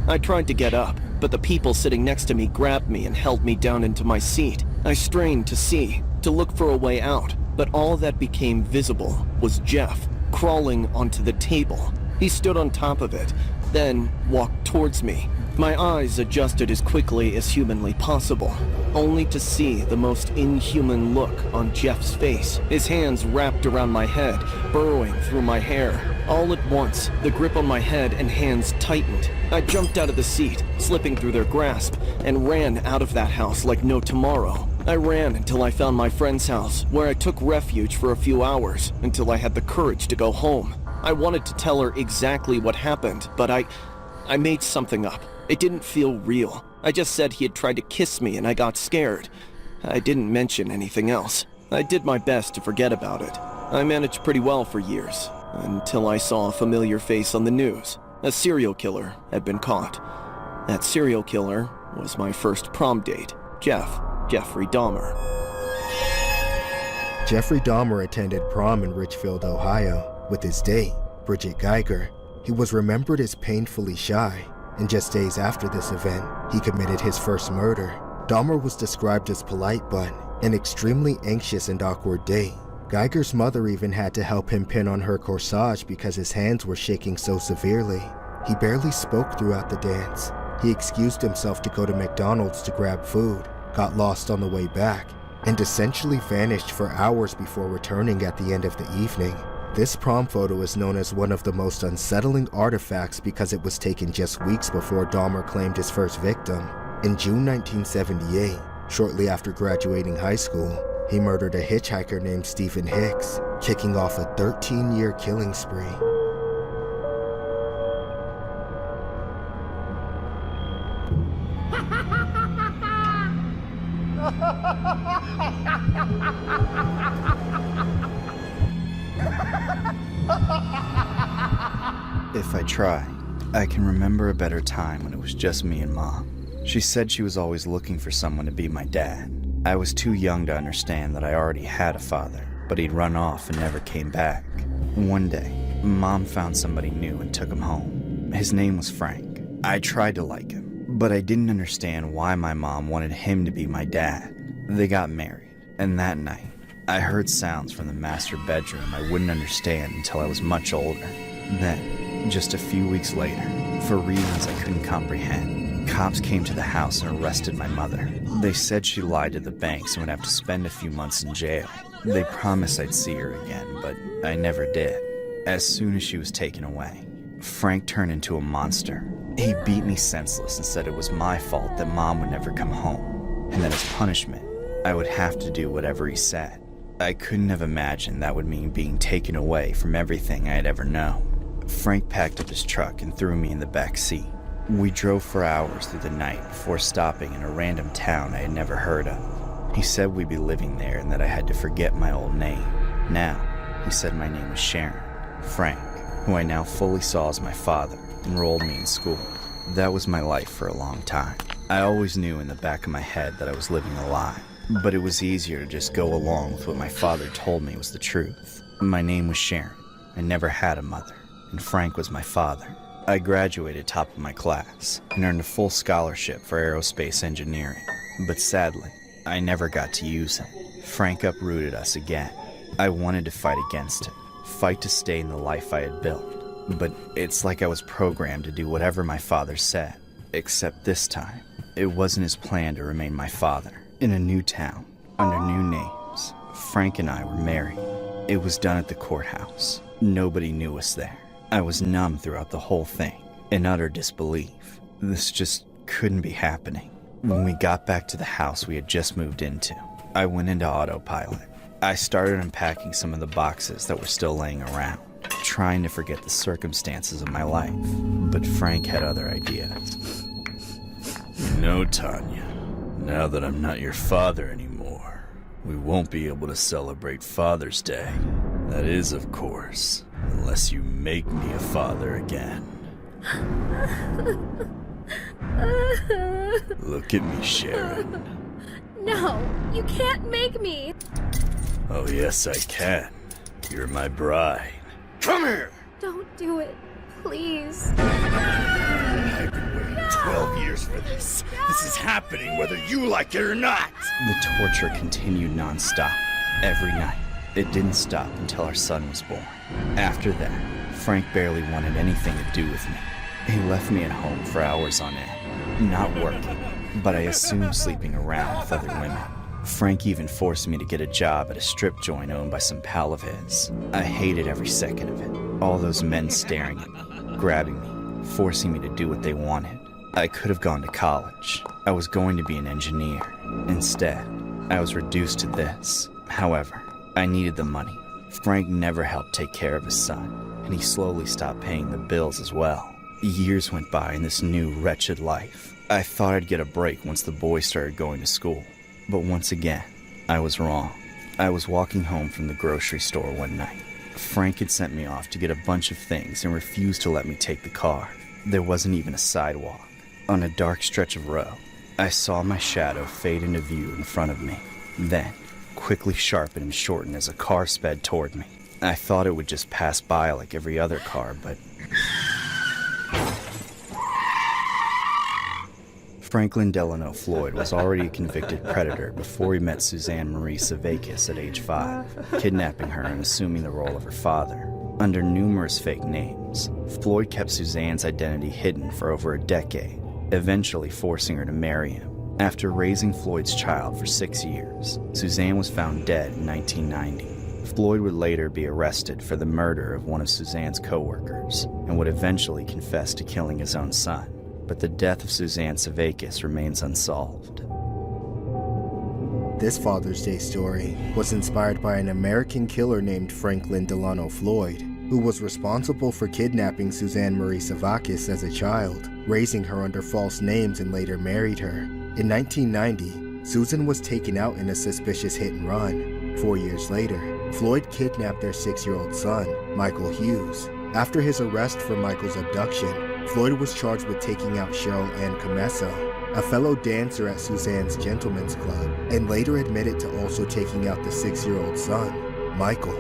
I tried to get up, but the people sitting next to me grabbed me and held me down into my seat. I strained to see, to look for a way out, but all that became visible was Jeff crawling onto the table. He stood on top of it, then walked towards me. My eyes adjusted as quickly as humanly possible, only to see the most inhuman look on Jeff's face. His hands wrapped around my head, burrowing through my hair. All at once, the grip on my head and hands tightened. I jumped out of the seat, slipping through their grasp, and ran out of that house like no tomorrow. I ran until I found my friend's house, where I took refuge for a few hours, until I had the courage to go home. I wanted to tell her exactly what happened, but I made something up. It didn't feel real. I just said he had tried to kiss me and I got scared. I didn't mention anything else. I did my best to forget about it. I managed pretty well for years, until I saw a familiar face on the news. A serial killer had been caught. That serial killer was my first prom date, Jeffrey Dahmer. Jeffrey Dahmer attended prom in Richfield, Ohio, with his date, Bridget Geiger. He was remembered as painfully shy, and just days after this event, he committed his first murder. Dahmer was described as polite but an extremely anxious and awkward date. Geiger's mother even had to help him pin on her corsage because his hands were shaking so severely. He barely spoke throughout the dance. He excused himself to go to McDonald's to grab food, got lost on the way back, and essentially vanished for hours before returning at the end of the evening. This prom photo is known as one of the most unsettling artifacts because it was taken just weeks before Dahmer claimed his first victim. In June 1978, shortly after graduating high school, he murdered a hitchhiker named Stephen Hicks, kicking off a 13-year killing spree. If I try, I can remember a better time when it was just me and Mom. She said she was always looking for someone to be my dad. I was too young to understand that I already had a father, but he'd run off and never came back. One day, Mom found somebody new and took him home. His name was Frank. I tried to like him, but I didn't understand why my mom wanted him to be my dad. They got married, and that night, I heard sounds from the master bedroom I wouldn't understand until I was much older. Then, just a few weeks later, for reasons I couldn't comprehend, cops came to the house and arrested my mother. They said she lied to the banks and would have to spend a few months in jail. They promised I'd see her again, but I never did. As soon as she was taken away, Frank turned into a monster. He beat me senseless and said it was my fault that Mom would never come home, and that as punishment, I would have to do whatever he said. I couldn't have imagined that would mean being taken away from everything I had ever known. Frank packed up his truck and threw me in the back seat. We drove for hours through the night before stopping in a random town I had never heard of. He said we'd be living there and that I had to forget my old name. Now, he said my name was Sharon. Frank, who I now fully saw as my father, enrolled me in school. That was my life for a long time. I always knew in the back of my head that I was living a lie, but it was easier to just go along with what my father told me was the truth. My name was Sharon. I never had a mother, and Frank was my father. I graduated top of my class and earned a full scholarship for aerospace engineering, but sadly, I never got to use it. Frank uprooted us again. I wanted to fight against it, fight to stay in the life I had built, but it's like I was programmed to do whatever my father said, except this time, it wasn't his plan to remain my father. In a new town, under new names, Frank and I were married. It was done at the courthouse. Nobody knew us there. I was numb throughout the whole thing, in utter disbelief. This just couldn't be happening. When we got back to the house we had just moved into, I went into autopilot. I started unpacking some of the boxes that were still laying around, trying to forget the circumstances of my life. But Frank had other ideas. No, Tanya. Now that I'm not your father anymore, we won't be able to celebrate Father's Day. That is, of course, unless you make me a father again. Look at me, Sharon. No, you can't make me. Oh, yes, I can. You're my bride. Come here! Don't do it, please. I've been waiting 12 years for this. This is happening whether you like it or not. The torture continued nonstop, every night. It didn't stop until our son was born. After that, Frank barely wanted anything to do with me. He left me at home for hours on end, not working, but I assumed sleeping around with other women. Frank even forced me to get a job at a strip joint owned by some pal of his. I hated every second of it. All those men staring at me, grabbing me, forcing me to do what they wanted. I could have gone to college. I was going to be an engineer. Instead, I was reduced to this. However, I needed the money. Frank never helped take care of his son, and he slowly stopped paying the bills as well. Years went by in this new, wretched life. I thought I'd get a break once the boys started going to school. But once again, I was wrong. I was walking home from the grocery store one night. Frank had sent me off to get a bunch of things and refused to let me take the car. There wasn't even a sidewalk. On a dark stretch of road, I saw my shadow fade into view in front of me. Then, quickly sharpen and shorten as a car sped toward me. I thought it would just pass by like every other car, but Franklin Delano Floyd was already a convicted predator before he met Suzanne Marie Savakis at age 5, kidnapping her and assuming the role of her father. Under numerous fake names, Floyd kept Suzanne's identity hidden for over a decade, eventually forcing her to marry him. After raising Floyd's child for 6 years, Suzanne was found dead in 1990. Floyd would later be arrested for the murder of one of Suzanne's co-workers and would eventually confess to killing his own son. But the death of Suzanne Savakis remains unsolved. This Father's Day story was inspired by an American killer named Franklin Delano Floyd, who was responsible for kidnapping Suzanne Marie Savakis as a child, raising her under false names and later married her. In 1990, Susan was taken out in a suspicious hit and run. 4 years later, Floyd kidnapped their 6-year-old son, Michael Hughes. After his arrest for Michael's abduction, Floyd was charged with taking out Cheryl Ann Comesso, a fellow dancer at Suzanne's Gentlemen's Club, and later admitted to also taking out the 6-year-old son, Michael.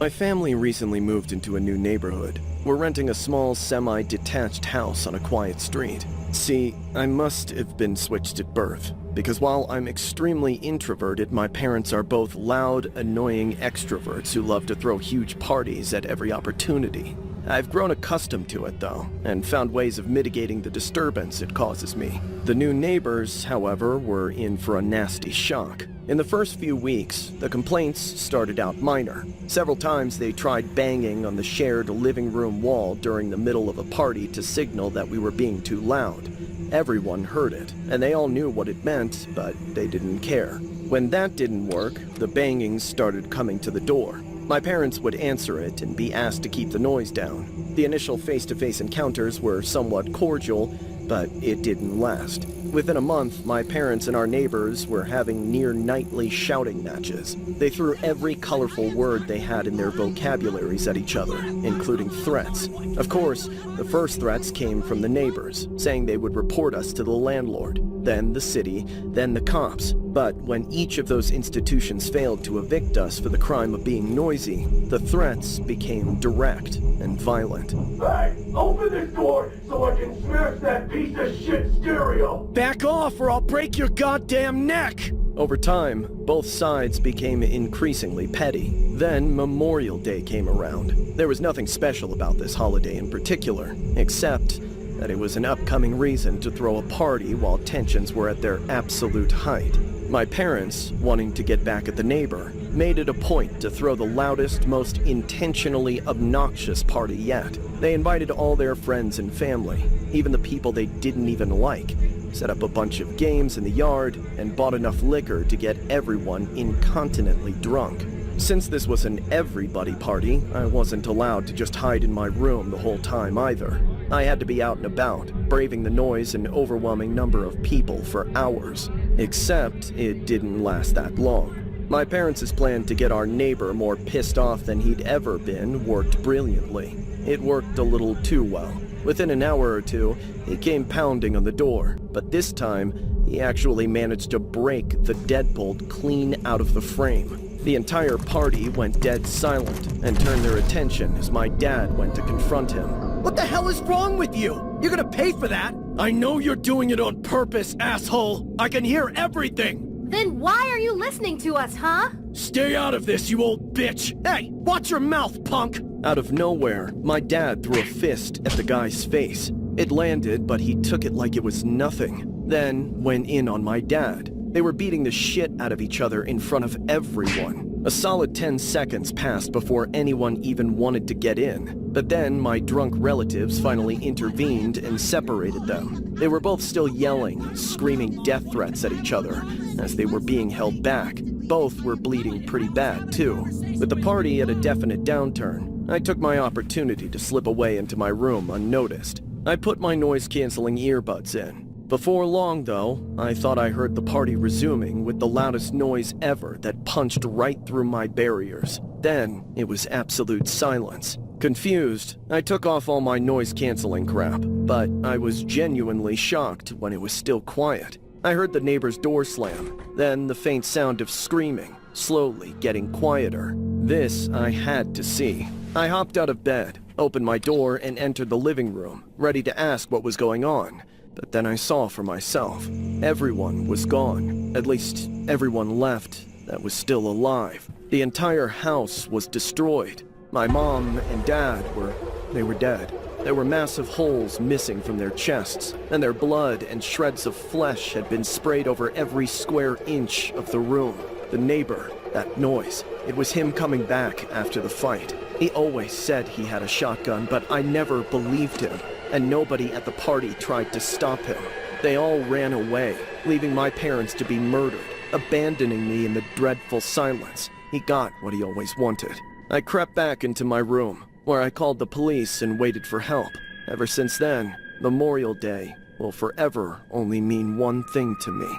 My family recently moved into a new neighborhood. We're renting a small, semi-detached house on a quiet street. See, I must have been switched at birth, because while I'm extremely introverted, my parents are both loud, annoying extroverts who love to throw huge parties at every opportunity. I've grown accustomed to it, though, and found ways of mitigating the disturbance it causes me. The new neighbors, however, were in for a nasty shock. In the first few weeks, the complaints started out minor. Several times they tried banging on the shared living room wall during the middle of a party to signal that we were being too loud. Everyone heard it, and they all knew what it meant, but they didn't care. When that didn't work, the bangings started coming to the door. My parents would answer it and be asked to keep the noise down. The initial face-to-face encounters were somewhat cordial, but it didn't last. Within a month, my parents and our neighbors were having near-nightly shouting matches. They threw every colorful word they had in their vocabularies at each other, including threats. Of course, the first threats came from the neighbors, saying they would report us to the landlord, then the city, then the cops. But when each of those institutions failed to evict us for the crime of being noisy, the threats became direct and violent. Hey, open this door so I can smash that piece of shit stereo! Back off or I'll break your goddamn neck! Over time, both sides became increasingly petty. Then Memorial Day came around. There was nothing special about this holiday in particular, except that it was an upcoming reason to throw a party while tensions were at their absolute height. My parents, wanting to get back at the neighbor, made it a point to throw the loudest, most intentionally obnoxious party yet. They invited all their friends and family, even the people they didn't even like, set up a bunch of games in the yard, and bought enough liquor to get everyone incontinently drunk. Since this was an everybody party, I wasn't allowed to just hide in my room the whole time either. I had to be out and about, braving the noise and overwhelming number of people for hours. Except it didn't last that long. My parents' plan to get our neighbor more pissed off than he'd ever been worked brilliantly. It worked a little too well. Within an hour or two, he came pounding on the door, but this time, he actually managed to break the deadbolt clean out of the frame. The entire party went dead silent and turned their attention as my dad went to confront him. What the hell is wrong with you? You're gonna pay for that? I know you're doing it on purpose, asshole! I can hear everything! Then why are you listening to us, huh? Stay out of this, you old bitch! Hey, watch your mouth, punk! Out of nowhere, my dad threw a fist at the guy's face. It landed, but he took it like it was nothing, then went in on my dad. They were beating the shit out of each other in front of everyone. A solid 10 seconds passed before anyone even wanted to get in. But then my drunk relatives finally intervened and separated them. They were both still yelling and screaming death threats at each other as they were being held back. Both were bleeding pretty bad, too. With the party at a definite downturn, I took my opportunity to slip away into my room unnoticed. I put my noise-canceling earbuds in. Before long, though, I thought I heard the party resuming with the loudest noise ever that punched right through my barriers. Then, it was absolute silence. Confused, I took off all my noise-canceling crap, but I was genuinely shocked when it was still quiet. I heard the neighbor's door slam, then the faint sound of screaming, slowly getting quieter. This I had to see. I hopped out of bed, opened my door, and entered the living room, ready to ask what was going on. But then I saw for myself. Everyone was gone. At least, everyone left that was still alive. The entire house was destroyed. My mom and dad were dead. There were massive holes missing from their chests, and their blood and shreds of flesh had been sprayed over every square inch of the room. The neighbor, that noise, it was him coming back after the fight. He always said he had a shotgun, but I never believed him, and nobody at the party tried to stop him. They all ran away, leaving my parents to be murdered, abandoning me in the dreadful silence. He got what he always wanted. I crept back into my room, where I called the police and waited for help. Ever since then, Memorial Day will forever only mean one thing to me.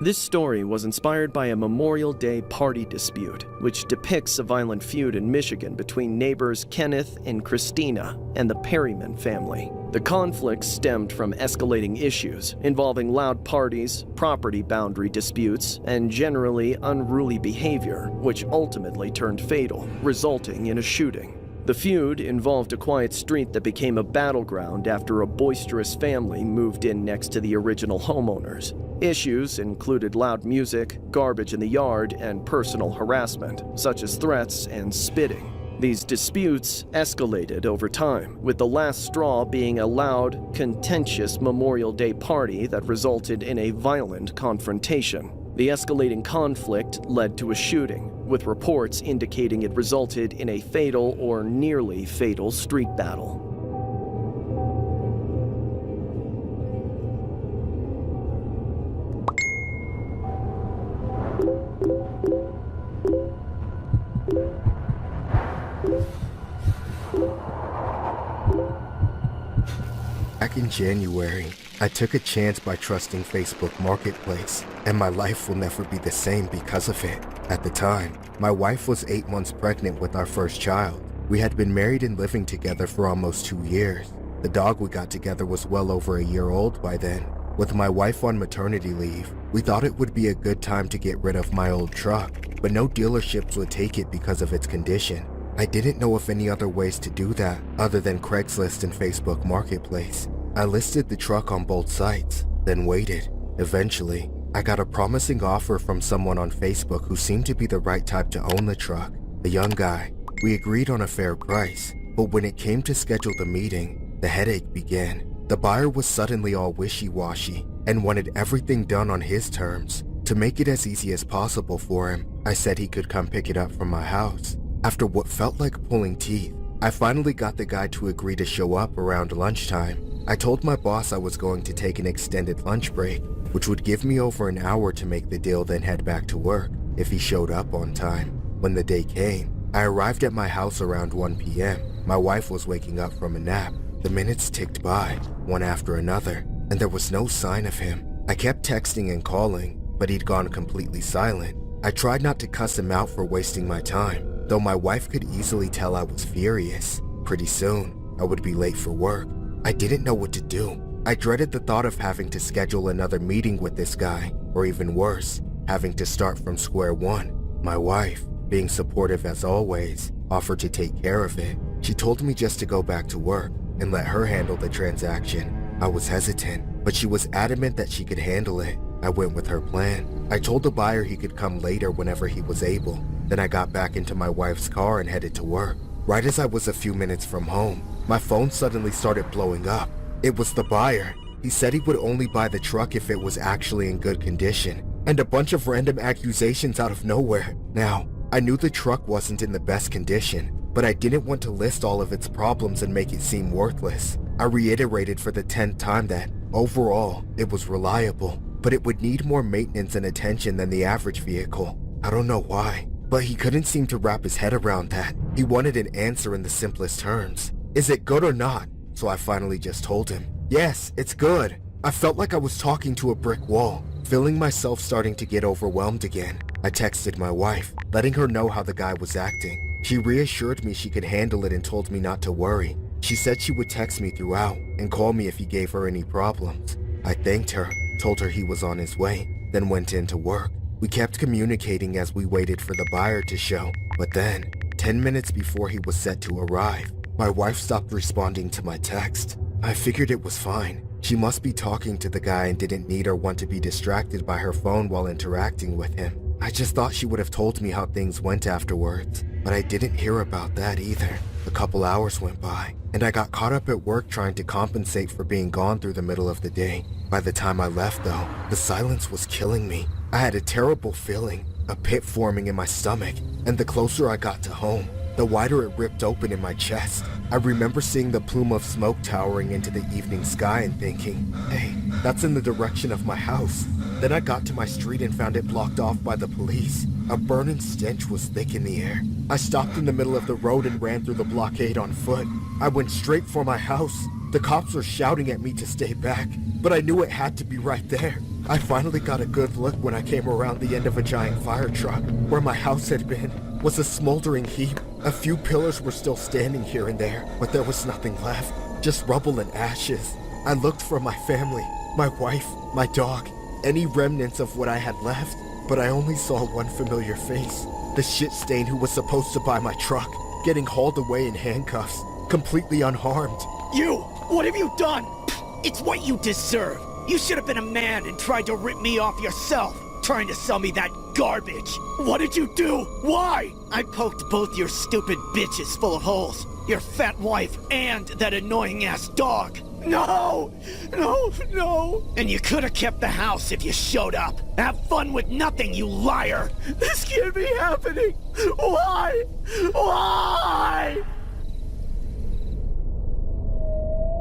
This story was inspired by a Memorial Day party dispute, which depicts a violent feud in Michigan between neighbors Kenneth and Christina and the Perryman family. The conflict stemmed from escalating issues involving loud parties, property boundary disputes, and generally unruly behavior, which ultimately turned fatal, resulting in a shooting. The feud involved a quiet street that became a battleground after a boisterous family moved in next to the original homeowners. Issues included loud music, garbage in the yard, and personal harassment, such as threats and spitting. These disputes escalated over time, with the last straw being a loud, contentious Memorial Day party that resulted in a violent confrontation. The escalating conflict led to a shooting, with reports indicating it resulted in a fatal or nearly fatal street battle. Back in January, I took a chance by trusting Facebook Marketplace, and my life will never be the same because of it. At the time, my wife was 8 months pregnant with our first child. We had been married and living together for almost 2 years. The dog we got together was well over a year old by then. With my wife on maternity leave, we thought it would be a good time to get rid of my old truck, but no dealerships would take it because of its condition. I didn't know of any other ways to do that other than Craigslist and Facebook Marketplace. I listed the truck on both sites, then waited. Eventually, I got a promising offer from someone on Facebook who seemed to be the right type to own the truck, a young guy. We agreed on a fair price, but when it came to schedule the meeting, the headache began. The buyer was suddenly all wishy-washy and wanted everything done on his terms. To make it as easy as possible for him, I said he could come pick it up from my house. After what felt like pulling teeth, I finally got the guy to agree to show up around lunchtime. I told my boss I was going to take an extended lunch break, which would give me over an hour to make the deal, then head back to work if he showed up on time. When the day came, I arrived at my house around 1 p.m. My wife was waking up from a nap. The minutes ticked by, one after another, and there was no sign of him. I kept texting and calling, but he'd gone completely silent. I tried not to cuss him out for wasting my time, though my wife could easily tell I was furious. Pretty soon, I would be late for work. I didn't know what to do. I dreaded the thought of having to schedule another meeting with this guy, or even worse, having to start from square one. My wife, being supportive as always, offered to take care of it. She told me just to go back to work and let her handle the transaction. I was hesitant, but she was adamant that she could handle it. I went with her plan. I told the buyer he could come later whenever he was able. Then I got back into my wife's car and headed to work. Right as I was a few minutes from home, my phone suddenly started blowing up. It was the buyer. He said he would only buy the truck if it was actually in good condition, and a bunch of random accusations out of nowhere. Now, I knew the truck wasn't in the best condition, but I didn't want to list all of its problems and make it seem worthless. I reiterated for the 10th time that, overall, it was reliable, but it would need more maintenance and attention than the average vehicle. I don't know why, but he couldn't seem to wrap his head around that. He wanted an answer in the simplest terms. Is it good or not? So I finally just told him, yes, it's good. I felt like I was talking to a brick wall, feeling myself starting to get overwhelmed again. I texted my wife, letting her know how the guy was acting. She reassured me she could handle it and told me not to worry. She said she would text me throughout and call me if he gave her any problems. I thanked her, told her he was on his way, then went in to work. We kept communicating as we waited for the buyer to show, but then, 10 minutes before he was set to arrive, my wife stopped responding to my text. I figured it was fine. She must be talking to the guy and didn't need or want to be distracted by her phone while interacting with him. I just thought she would have told me how things went afterwards, but I didn't hear about that either. A couple hours went by, and I got caught up at work trying to compensate for being gone through the middle of the day. By the time I left though, the silence was killing me. I had a terrible feeling, a pit forming in my stomach, and the closer I got to home, the wider it ripped open in my chest. I remember seeing the plume of smoke towering into the evening sky and thinking, hey, that's in the direction of my house. Then I got to my street and found it blocked off by the police. A burning stench was thick in the air. I stopped in the middle of the road and ran through the blockade on foot. I went straight for my house. The cops were shouting at me to stay back, but I knew it had to be right there. I finally got a good look when I came around the end of a giant fire truck. Where my house had been was a smoldering heap. A few pillars were still standing here and there, but there was nothing left, just rubble and ashes. I looked for my family, my wife, my dog, any remnants of what I had left, but I only saw one familiar face. The shit stain who was supposed to buy my truck, getting hauled away in handcuffs, completely unharmed. You! What have you done? It's what you deserve. You should have been a man and tried to rip me off yourself, trying to sell me that garbage. What did you do? Why? I poked both your stupid bitches full of holes, your fat wife and that annoying-ass dog. No! No, no! And you could have kept the house if you showed up. Have fun with nothing, you liar! This can't be happening! Why? Why?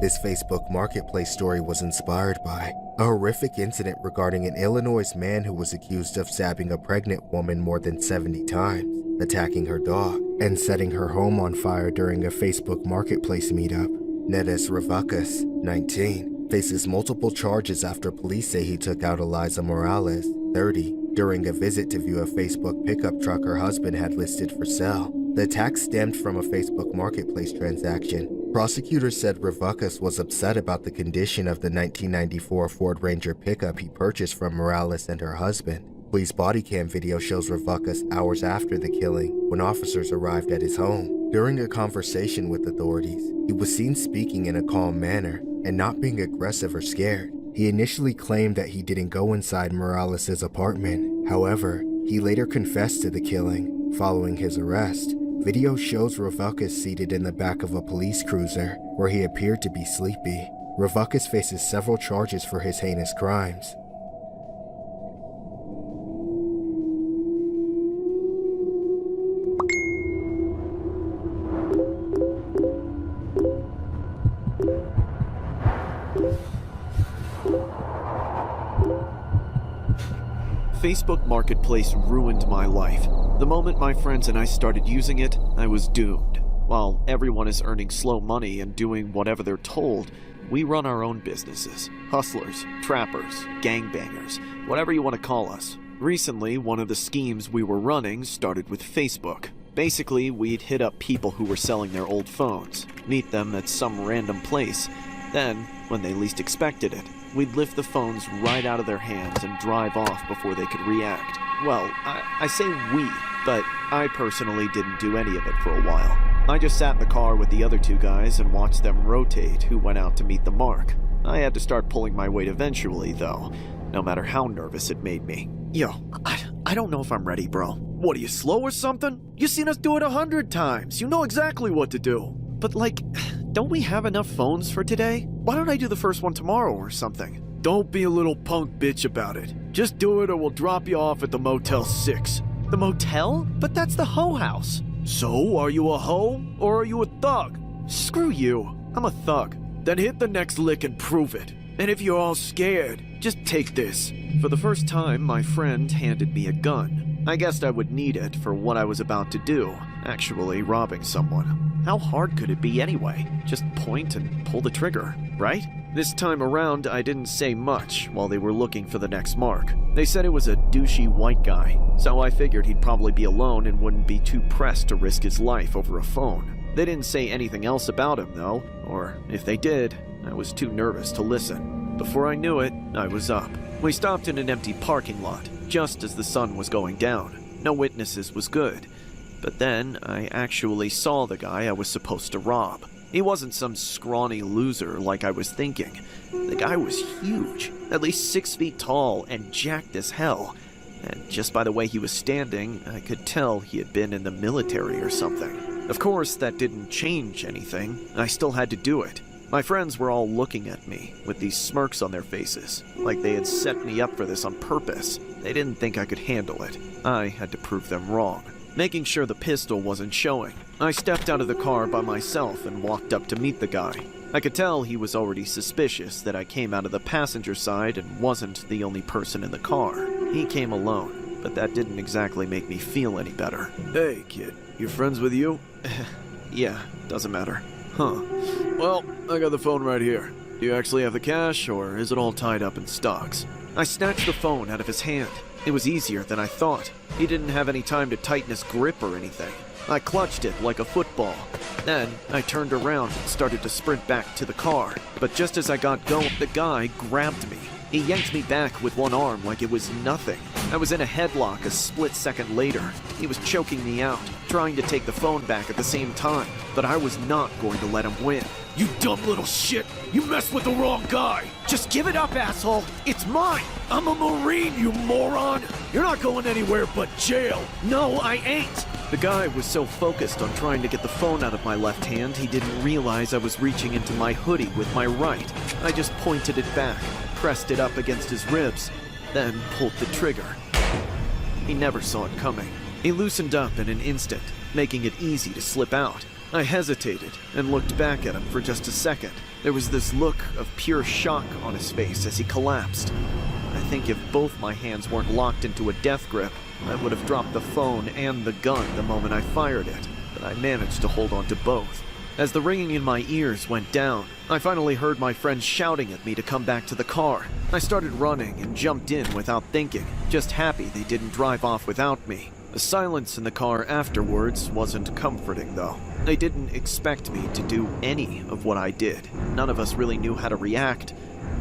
This Facebook Marketplace story was inspired by a horrific incident regarding an Illinois man who was accused of stabbing a pregnant woman more than 70 times, attacking her dog, and setting her home on fire during a Facebook Marketplace meetup. Nedes Revucas, 19, faces multiple charges after police say he took out Eliza Morales, 30, during a visit to view a Facebook pickup truck her husband had listed for sale. The attack stemmed from a Facebook Marketplace transaction. Prosecutors said Revucas was upset about the condition of the 1994 Ford Ranger pickup he purchased from Morales and her husband. Police body cam video shows Revucas hours after the killing when officers arrived at his home. During a conversation with authorities, he was seen speaking in a calm manner and not being aggressive or scared. He initially claimed that he didn't go inside Morales' apartment. However, he later confessed to the killing. Following his arrest, video shows Revucas seated in the back of a police cruiser where he appeared to be sleepy. Revucas faces several charges for his heinous crimes. Facebook Marketplace ruined my life. The moment my friends and I started using it, I was doomed. While everyone is earning slow money and doing whatever they're told, we run our own businesses. Hustlers, trappers, gangbangers, whatever you want to call us. Recently, one of the schemes we were running started with Facebook. Basically, we'd hit up people who were selling their old phones, meet them at some random place. Then, when they least expected it, we'd lift the phones right out of their hands and drive off before they could react. Well, I say we, but I personally didn't do any of it for a while. I just sat in the car with the other two guys and watched them rotate who went out to meet the mark. I had to start pulling my weight eventually, though, no matter how nervous it made me. Yo, I don't know if I'm ready, bro. What, are you slow or something? You've seen us do it 100 times. You know exactly what to do. But don't we have enough phones for today? Why don't I do the first one tomorrow or something? Don't be a little punk bitch about it. Just do it or we'll drop you off at the Motel 6. The motel? But that's the hoe house. So, are you a hoe or are you a thug? Screw you. I'm a thug. Then hit the next lick and prove it. And if you're all scared, just take this. For the first time, my friend handed me a gun. I guessed I would need it for what I was about to do, actually robbing someone. How hard could it be anyway? Just point and pull the trigger, right? This time around, I didn't say much while they were looking for the next mark. They said it was a douchey white guy, so I figured he'd probably be alone and wouldn't be too pressed to risk his life over a phone. They didn't say anything else about him, though, or if they did, I was too nervous to listen. Before I knew it, I was up. We stopped in an empty parking lot, just as the sun was going down. No witnesses was good. But then, I actually saw the guy I was supposed to rob. He wasn't some scrawny loser like I was thinking. The guy was huge, at least 6 feet tall and jacked as hell. And just by the way he was standing, I could tell he had been in the military or something. Of course, that didn't change anything. I still had to do it. My friends were all looking at me, with these smirks on their faces, like they had set me up for this on purpose. They didn't think I could handle it. I had to prove them wrong. Making sure the pistol wasn't showing, I stepped out of the car by myself and walked up to meet the guy. I could tell he was already suspicious that I came out of the passenger side and wasn't the only person in the car. He came alone, but that didn't exactly make me feel any better. Hey, kid, your friends with you? Yeah, doesn't matter. Huh. Well, I got the phone right here. Do you actually have the cash, or is it all tied up in stocks? I snatched the phone out of his hand. It was easier than I thought. He didn't have any time to tighten his grip or anything. I clutched it like a football. Then, I turned around and started to sprint back to the car. But just as I got going, the guy grabbed me. He yanked me back with one arm like it was nothing. I was in a headlock a split second later. He was choking me out, trying to take the phone back at the same time. But I was not going to let him win. You dumb little shit! You messed with the wrong guy! Just give it up, asshole! It's mine! I'm a Marine, you moron! You're not going anywhere but jail! No, I ain't! The guy was so focused on trying to get the phone out of my left hand, he didn't realize I was reaching into my hoodie with my right. I just pointed it back, pressed it up against his ribs, then pulled the trigger. He never saw it coming. He loosened up in an instant, making it easy to slip out. I hesitated and looked back at him for just a second. There was this look of pure shock on his face as he collapsed. I think if both my hands weren't locked into a death grip, I would have dropped the phone and the gun the moment I fired it, but I managed to hold on to both. As the ringing in my ears went down, I finally heard my friends shouting at me to come back to the car. I started running and jumped in without thinking, just happy they didn't drive off without me. The silence in the car afterwards wasn't comforting, though. They didn't expect me to do any of what I did. None of us really knew how to react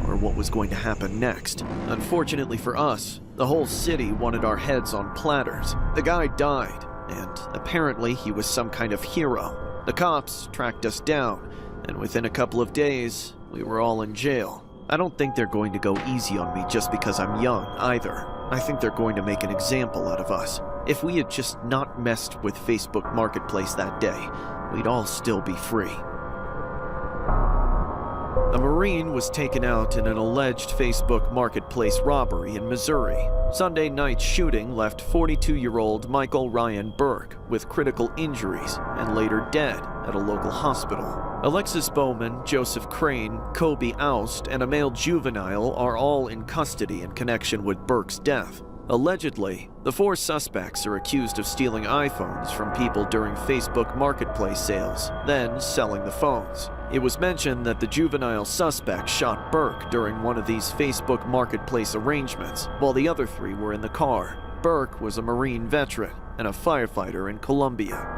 or what was going to happen next. Unfortunately for us, the whole city wanted our heads on platters. The guy died, and apparently he was some kind of hero. The cops tracked us down, and within a couple of days, we were all in jail. I don't think they're going to go easy on me just because I'm young, either. I think they're going to make an example out of us. If we had just not messed with Facebook Marketplace that day, we'd all still be free. A Marine was taken out in an alleged Facebook Marketplace robbery in Missouri. Sunday night's shooting left 42-year-old Michael Ryan Burke with critical injuries and later dead at a local hospital. Alexis Bowman, Joseph Crane, Kobe Oust, and a male juvenile are all in custody in connection with Burke's death. Allegedly, the 4 suspects are accused of stealing iPhones from people during Facebook Marketplace sales, then selling the phones. It was mentioned that the juvenile suspect shot Burke during one of these Facebook Marketplace arrangements, while the other 3 were in the car. Burke was a Marine veteran and a firefighter in Colombia.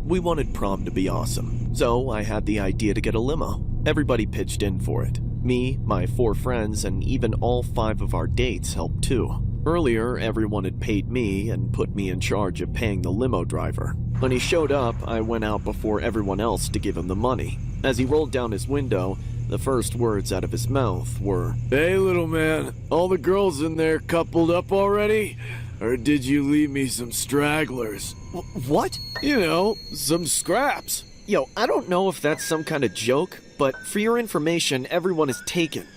We wanted prom to be awesome, so I had the idea to get a limo. Everybody pitched in for it. Me, my 4 friends, and even all 5 of our dates helped too. Earlier, everyone had paid me and put me in charge of paying the limo driver. When he showed up, I went out before everyone else to give him the money. As he rolled down his window, the first words out of his mouth were, Hey, little man, all the girls in there coupled up already? Or did you leave me some stragglers? What? You know, some scraps. Yo, I don't know if that's some kind of joke, but for your information, everyone is taken.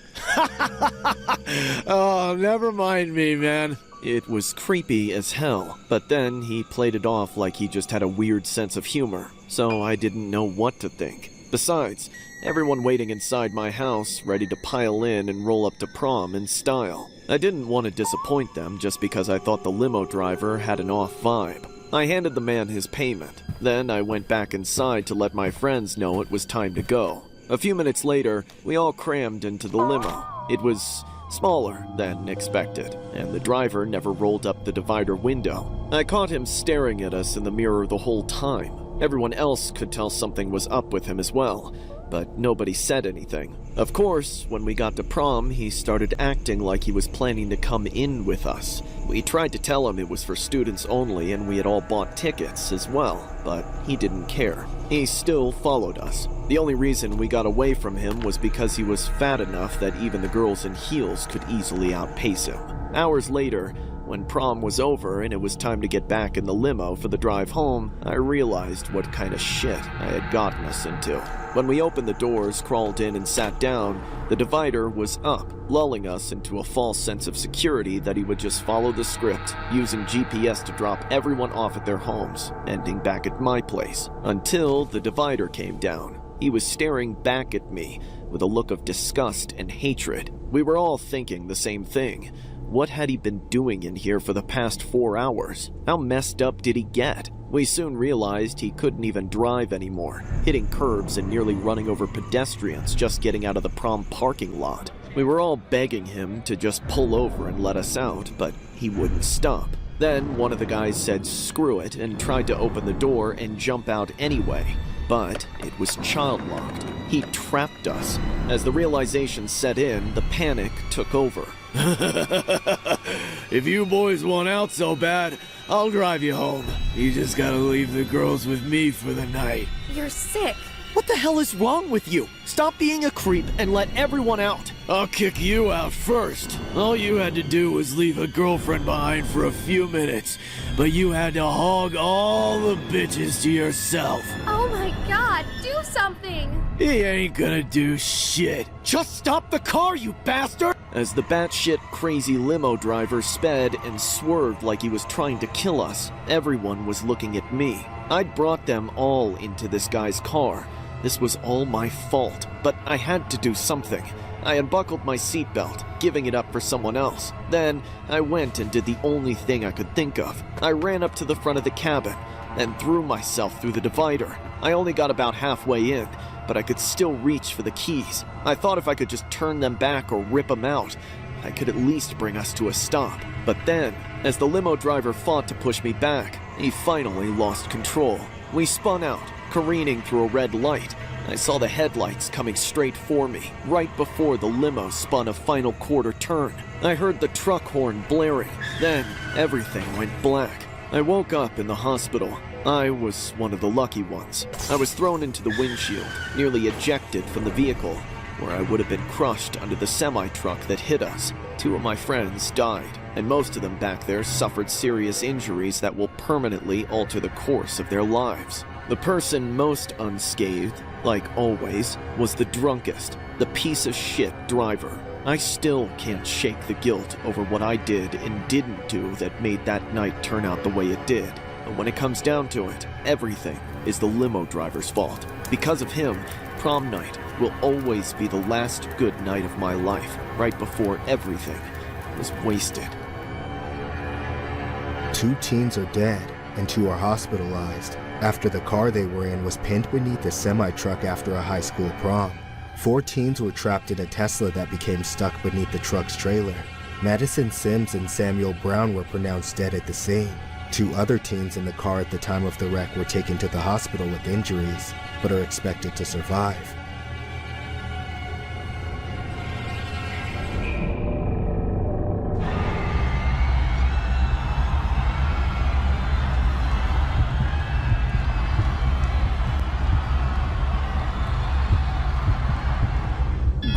Oh, never mind me, man. It was creepy as hell, but then he played it off like he just had a weird sense of humor, so I didn't know what to think. Besides, everyone waiting inside my house, ready to pile in and roll up to prom in style. I didn't want to disappoint them just because I thought the limo driver had an off vibe. I handed the man his payment. Then I went back inside to let my friends know it was time to go. A few minutes later, we all crammed into the limo. It was smaller than expected, and the driver never rolled up the divider window. I caught him staring at us in the mirror the whole time. Everyone else could tell something was up with him as well, but nobody said anything. Of course, when we got to prom, he started acting like he was planning to come in with us. We tried to tell him it was for students only and we had all bought tickets as well, but he didn't care. He still followed us. The only reason we got away from him was because he was fat enough that even the girls in heels could easily outpace him. Hours later, when prom was over and it was time to get back in the limo for the drive home, I realized what kind of shit I had gotten us into. When we opened the doors, crawled in, and sat down, the divider was up, lulling us into a false sense of security that he would just follow the script, using GPS to drop everyone off at their homes, ending back at my place, until the divider came down. He was staring back at me with a look of disgust and hatred. We were all thinking the same thing. What had he been doing in here for the past 4 hours? How messed up did he get? We soon realized he couldn't even drive anymore, hitting curbs and nearly running over pedestrians just getting out of the prom parking lot. We were all begging him to just pull over and let us out, but he wouldn't stop. Then one of the guys said screw it and tried to open the door and jump out anyway. But it was child-locked. He trapped us. As the realization set in, the panic took over. If you boys want out so bad, I'll drive you home. You just gotta leave the girls with me for the night. You're sick. What the hell is wrong with you? Stop being a creep and let everyone out. I'll kick you out first. All you had to do was leave a girlfriend behind for a few minutes, but you had to hog all the bitches to yourself. Oh my god, do something! He ain't gonna do shit. Just stop the car, you bastard! As the batshit crazy limo driver sped and swerved like he was trying to kill us, everyone was looking at me. I'd brought them all into this guy's car. This was all my fault, but I had to do something. I unbuckled my seatbelt, giving it up for someone else. Then I went and did the only thing I could think of. I ran up to the front of the cabin and threw myself through the divider. I only got about halfway in, but I could still reach for the keys. I thought if I could just turn them back or rip them out, I could at least bring us to a stop. But then, as the limo driver fought to push me back, he finally lost control. We spun out, careening through a red light. I saw the headlights coming straight for me, right before the limo spun a final quarter turn. I heard the truck horn blaring. Then, everything went black. I woke up in the hospital. I was one of the lucky ones. I was thrown into the windshield, nearly ejected from the vehicle, where I would have been crushed under the semi-truck that hit us. 2 of my friends died, and most of them back there suffered serious injuries that will permanently alter the course of their lives. The person most unscathed, like always, was the drunkest, the piece of shit driver. I still can't shake the guilt over what I did and didn't do that made that night turn out the way it did. But when it comes down to it, everything is the limo driver's fault. Because of him, prom night will always be the last good night of my life, right before everything was wasted. 2 teens are dead and 2 are hospitalized after the car they were in was pinned beneath a semi-truck after a high school prom. 4 teens were trapped in a Tesla that became stuck beneath the truck's trailer. Madison Sims and Samuel Brown were pronounced dead at the scene. 2 other teens in the car at the time of the wreck were taken to the hospital with injuries, but are expected to survive.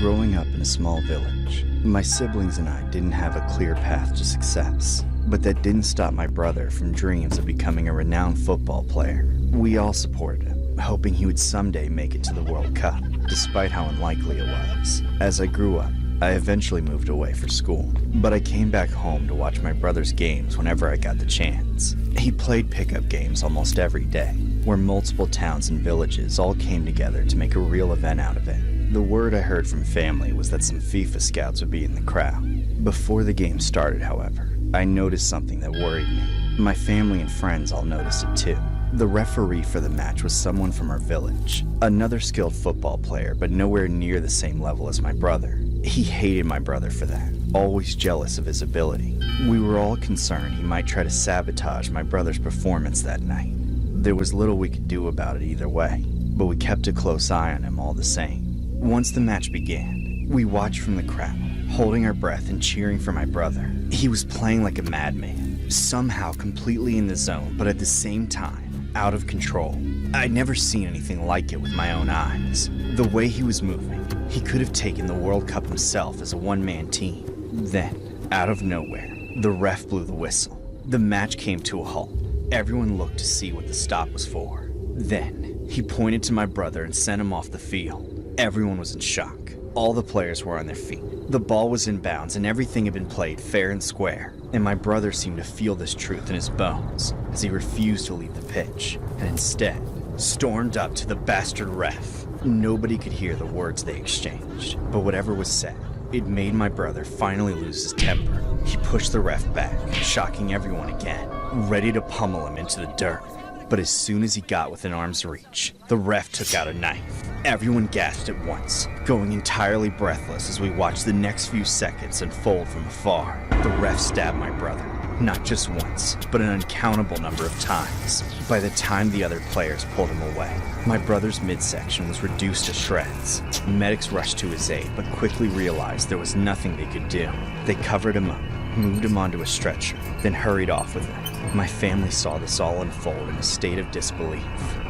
Growing up in a small village, my siblings and I didn't have a clear path to success, but that didn't stop my brother from dreams of becoming a renowned football player. We all supported him, hoping he would someday make it to the World Cup, despite how unlikely it was. As I grew up, I eventually moved away for school, but I came back home to watch my brother's games whenever I got the chance. He played pickup games almost every day, where multiple towns and villages all came together to make a real event out of it. The word I heard from family was that some FIFA scouts would be in the crowd. Before the game started, however, I noticed something that worried me. My family and friends all noticed it too. The referee for the match was someone from our village, another skilled football player, but nowhere near the same level as my brother. He hated my brother for that, always jealous of his ability. We were all concerned he might try to sabotage my brother's performance that night. There was little we could do about it either way, but we kept a close eye on him all the same. Once the match began, we watched from the crowd, holding our breath and cheering for my brother. He was playing like a madman, somehow completely in the zone, but at the same time, out of control. I'd never seen anything like it with my own eyes. The way he was moving, he could have taken the World Cup himself as a one-man team. Then, out of nowhere, the ref blew the whistle. The match came to a halt. Everyone looked to see what the stop was for. Then, he pointed to my brother and sent him off the field. Everyone was in shock. All the players were on their feet. The ball was in bounds and everything had been played fair and square. And my brother seemed to feel this truth in his bones as he refused to leave the pitch and instead stormed up to the bastard ref. Nobody could hear the words they exchanged, but whatever was said, it made my brother finally lose his temper. He pushed the ref back, shocking everyone again, ready to pummel him into the dirt. But as soon as he got within arm's reach, the ref took out a knife. Everyone gasped at once, going entirely breathless as we watched the next few seconds unfold from afar. The ref stabbed my brother, not just once, but an uncountable number of times. By the time the other players pulled him away, my brother's midsection was reduced to shreds. Medics rushed to his aid, but quickly realized there was nothing they could do. They covered him up, moved him onto a stretcher, then hurried off with him. My family saw this all unfold in a state of disbelief.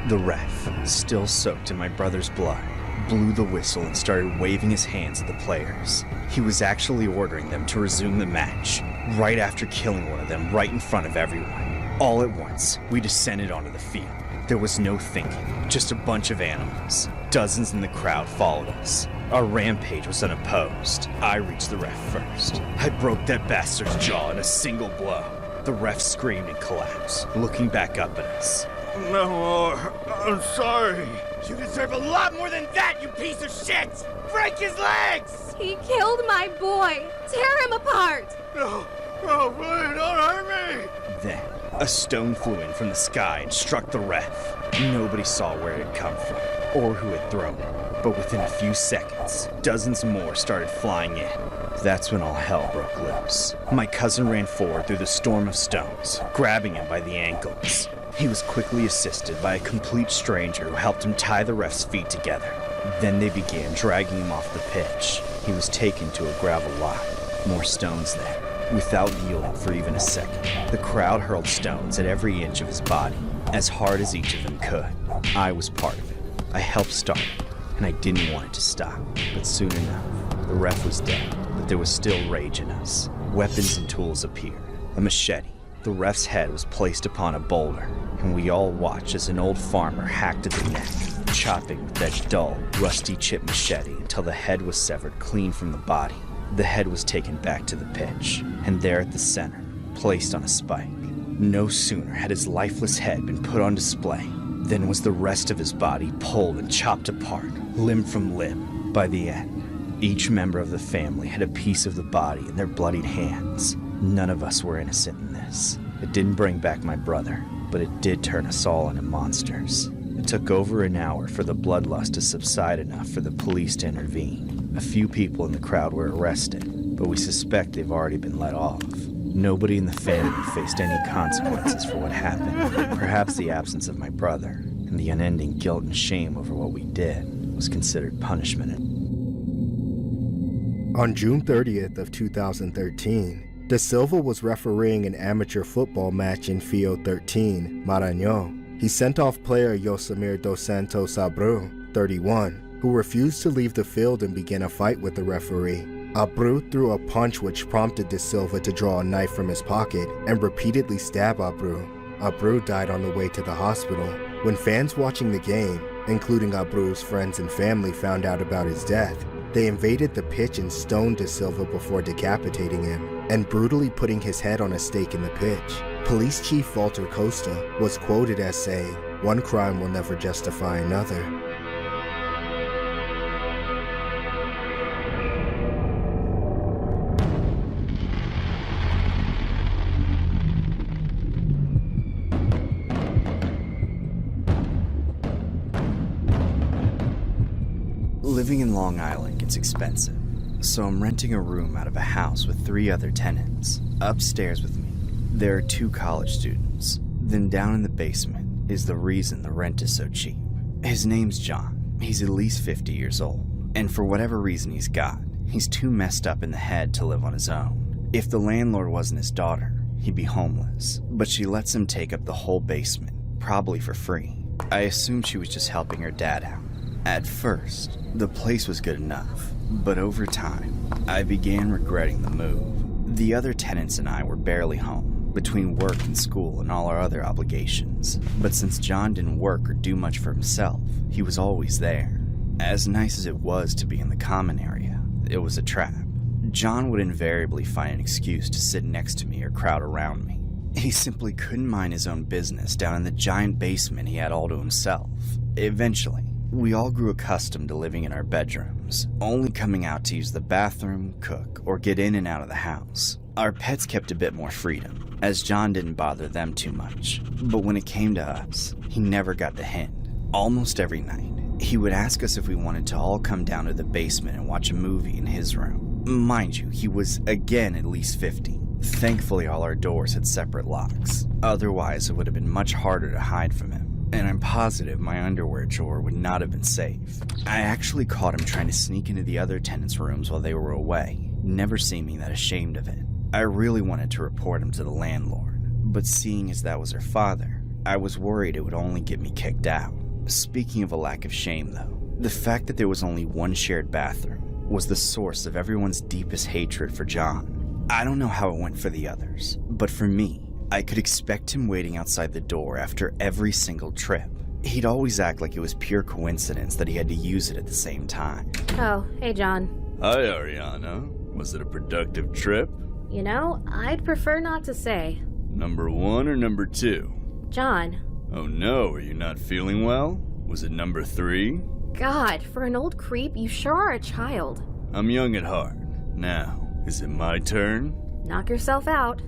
The ref, still soaked in my brother's blood, blew the whistle and started waving his hands at the players. He was actually ordering them to resume the match, right after killing one of them right in front of everyone. All at once, we descended onto the field. There was no thinking, just a bunch of animals. Dozens in the crowd followed us. Our rampage was unopposed. I reached the ref first. I broke that bastard's jaw in a single blow. The ref screamed and collapsed, looking back up at us. No more. I'm sorry. You deserve a lot more than that, you piece of shit! Break his legs! He killed my boy! Tear him apart! No, please, don't hurt me! Then, a stone flew in from the sky and struck the ref. Nobody saw where it had come from, or who had thrown it. But within a few seconds, dozens more started flying in. That's when all hell broke loose. My cousin ran forward through the storm of stones, grabbing him by the ankles. He was quickly assisted by a complete stranger who helped him tie the ref's feet together. Then they began dragging him off the pitch. He was taken to a gravel lot. More stones there. Without yielding for even a second, the crowd hurled stones at every inch of his body, as hard as each of them could. I was part of it. I helped start it, and I didn't want it to stop. But soon enough, the ref was dead, but there was still rage in us. Weapons and tools appeared. A machete. The ref's head was placed upon a boulder, and we all watched as an old farmer hacked at the neck, chopping with that dull, rusty chip machete until the head was severed clean from the body. The head was taken back to the pitch, and there at the center, placed on a spike. No sooner had his lifeless head been put on display than was the rest of his body pulled and chopped apart, limb from limb. By the end, each member of the family had a piece of the body in their bloodied hands. None of us were innocent in this. It didn't bring back my brother, but it did turn us all into monsters. It took over an hour for the bloodlust to subside enough for the police to intervene. A few people in the crowd were arrested, but we suspect they've already been let off. Nobody in the family faced any consequences for what happened. Perhaps the absence of my brother and the unending guilt and shame over what we did was considered punishment. On June 30th of 2013, De Silva was refereeing an amateur football match in Field 13, Maranhão. He sent off player Yosemir dos Santos Abreu, 31, who refused to leave the field and began a fight with the referee. Abreu threw a punch which prompted De Silva to draw a knife from his pocket and repeatedly stab Abreu. Abreu died on the way to the hospital. When fans watching the game, including Abreu's friends and family, found out about his death, they invaded the pitch and stoned De Silva before decapitating him and brutally putting his head on a stake in the pitch. Police Chief Walter Costa was quoted as saying, One crime will never justify another. Living in Long Island gets expensive, so I'm renting a room out of a house with 3 other tenants. Upstairs with me, there are 2 college students. Then down in the basement is the reason the rent is so cheap. His name's John. He's at least 50 years old, and for whatever reason he's too messed up in the head to live on his own. If the landlord wasn't his daughter, he'd be homeless, but she lets him take up the whole basement, probably for free. I assumed she was just helping her dad out. At first, the place was good enough, but over time, I began regretting the move. The other tenants and I were barely home, between work and school and all our other obligations. But since John didn't work or do much for himself, he was always there. As nice as it was to be in the common area, it was a trap. John would invariably find an excuse to sit next to me or crowd around me. He simply couldn't mind his own business down in the giant basement he had all to himself. Eventually, we all grew accustomed to living in our bedrooms, only coming out to use the bathroom, cook, or get in and out of the house. Our pets kept a bit more freedom, as John didn't bother them too much. But when it came to us, he never got the hint. Almost every night, he would ask us if we wanted to all come down to the basement and watch a movie in his room. Mind you, he was again at least 50. Thankfully, all our doors had separate locks. Otherwise, it would have been much harder to hide from him. And I'm positive my underwear drawer would not have been safe. I actually caught him trying to sneak into the other tenants' rooms while they were away, never seeming that ashamed of it. I really wanted to report him to the landlord, but seeing as that was her father, I was worried it would only get me kicked out. Speaking of a lack of shame though, the fact that there was only one shared bathroom was the source of everyone's deepest hatred for John. I don't know how it went for the others, but for me, I could expect him waiting outside the door after every single trip. He'd always act like it was pure coincidence that he had to use it at the same time. Oh, hey John. Hi, Ariana. Was it a productive trip? You know, I'd prefer not to say. Number 1 or number 2? John. Oh no, are you not feeling well? Was it number 3? God, for an old creep, you sure are a child. I'm young at heart. Now, is it my turn? Knock yourself out.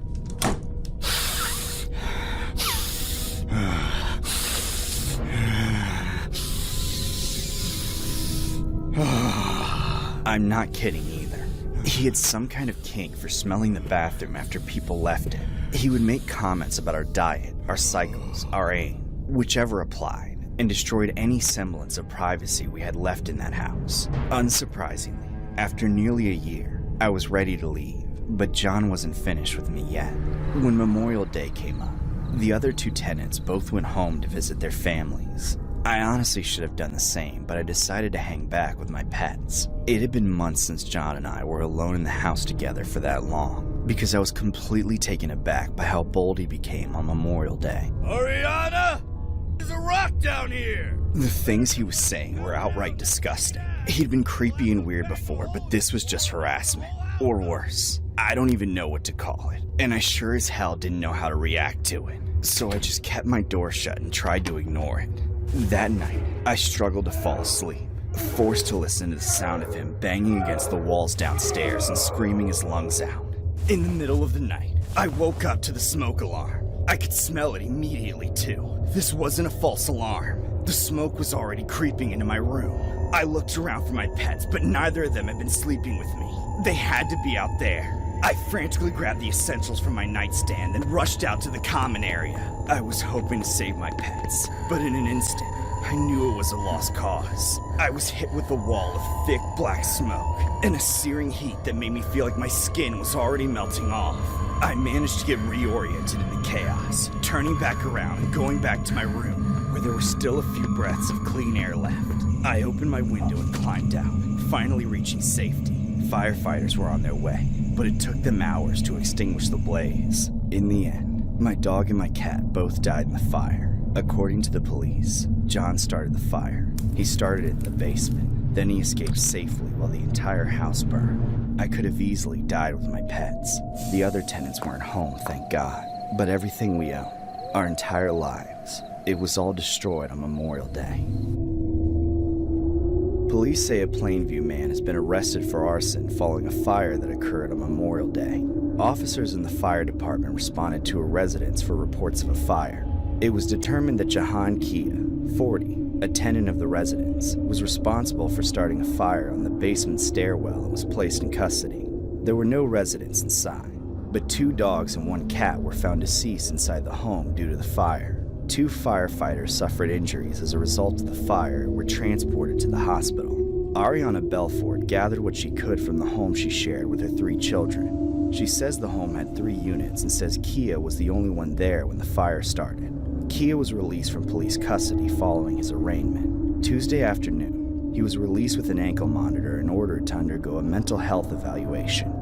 I'm not kidding either. He had some kind of kink for smelling the bathroom after people left it. He would make comments about our diet, our cycles, our aim, whichever applied, and destroyed any semblance of privacy we had left in that house. Unsurprisingly, after nearly a year, I was ready to leave, but John wasn't finished with me yet. When Memorial Day came up, the other 2 tenants both went home to visit their families. I honestly should have done the same, but I decided to hang back with my pets. It had been months since John and I were alone in the house together for that long, because I was completely taken aback by how bold he became on Memorial Day. Ariana! There's a rock down here! The things he was saying were outright disgusting. He'd been creepy and weird before, but this was just harassment. Or worse. I don't even know what to call it, and I sure as hell didn't know how to react to it. So I just kept my door shut and tried to ignore it. That night, I struggled to fall asleep, forced to listen to the sound of him banging against the walls downstairs and screaming his lungs out. In the middle of the night, I woke up to the smoke alarm. I could smell it immediately, too. This wasn't a false alarm. The smoke was already creeping into my room. I looked around for my pets, but neither of them had been sleeping with me. They had to be out there. I frantically grabbed the essentials from my nightstand and rushed out to the common area. I was hoping to save my pets, but in an instant, I knew it was a lost cause. I was hit with a wall of thick black smoke and a searing heat that made me feel like my skin was already melting off. I managed to get reoriented in the chaos, turning back around and going back to my room, where there were still a few breaths of clean air left. I opened my window and climbed out, finally reaching safety. Firefighters were on their way, but it took them hours to extinguish the blaze. In the end, my dog and my cat both died in the fire. According to the police, John started the fire. He started it in the basement. Then he escaped safely while the entire house burned. I could have easily died with my pets. The other tenants weren't home, thank God. But everything we own, Our entire lives. It was all destroyed on Memorial Day. Police say a Plainview man has been arrested for arson following a fire that occurred on Memorial Day. Officers in the fire department responded to a residence for reports of a fire. It was determined that Jahan Kia, 40, a tenant of the residence, was responsible for starting a fire on the basement stairwell and was placed in custody. There were no residents inside, but 2 dogs and 1 cat were found deceased inside the home due to the fire. 2 firefighters suffered injuries as a result of the fire and were transported to the hospital. Ariana Belfort gathered what she could from the home she shared with her 3 children. She says the home had 3 units and says Kia was the only one there when the fire started. Kia was released from police custody following his arraignment. Tuesday afternoon, he was released with an ankle monitor and ordered to undergo a mental health evaluation.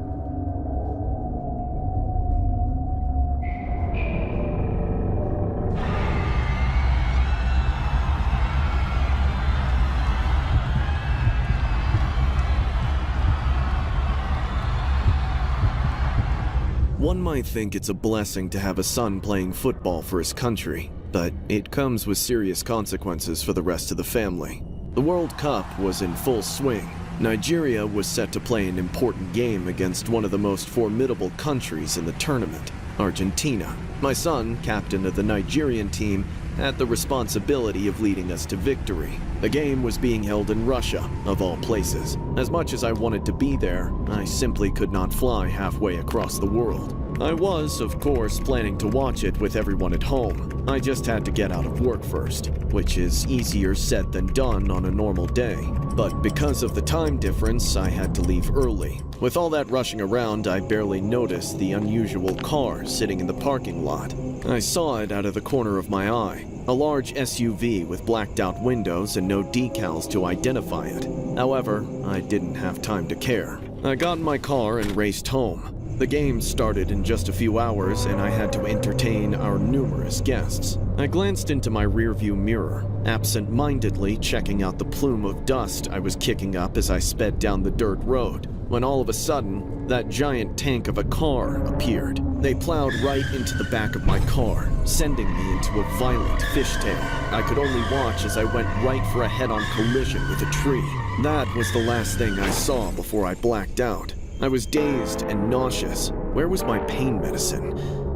One might think it's a blessing to have a son playing football for his country, but it comes with serious consequences for the rest of the family. The World Cup was in full swing. Nigeria was set to play an important game against one of the most formidable countries in the tournament, Argentina. My son, captain of the Nigerian team, had the responsibility of leading us to victory. The game was being held in Russia, of all places. As much as I wanted to be there, I simply could not fly halfway across the world. I was, of course, planning to watch it with everyone at home. I just had to get out of work first, which is easier said than done on a normal day. But because of the time difference, I had to leave early. With all that rushing around, I barely noticed the unusual car sitting in the parking lot. I saw it out of the corner of my eye. A large SUV with blacked out windows and no decals to identify it. However, I didn't have time to care. I got in my car and raced home. The game started in just a few hours and I had to entertain our numerous guests. I glanced into my rearview mirror, absent-mindedly checking out the plume of dust I was kicking up as I sped down the dirt road, when all of a sudden, that giant tank of a car appeared. They plowed right into the back of my car, sending me into a violent fishtail. I could only watch as I went right for a head-on collision with a tree. That was the last thing I saw before I blacked out. I was dazed and nauseous. Where was my pain medicine?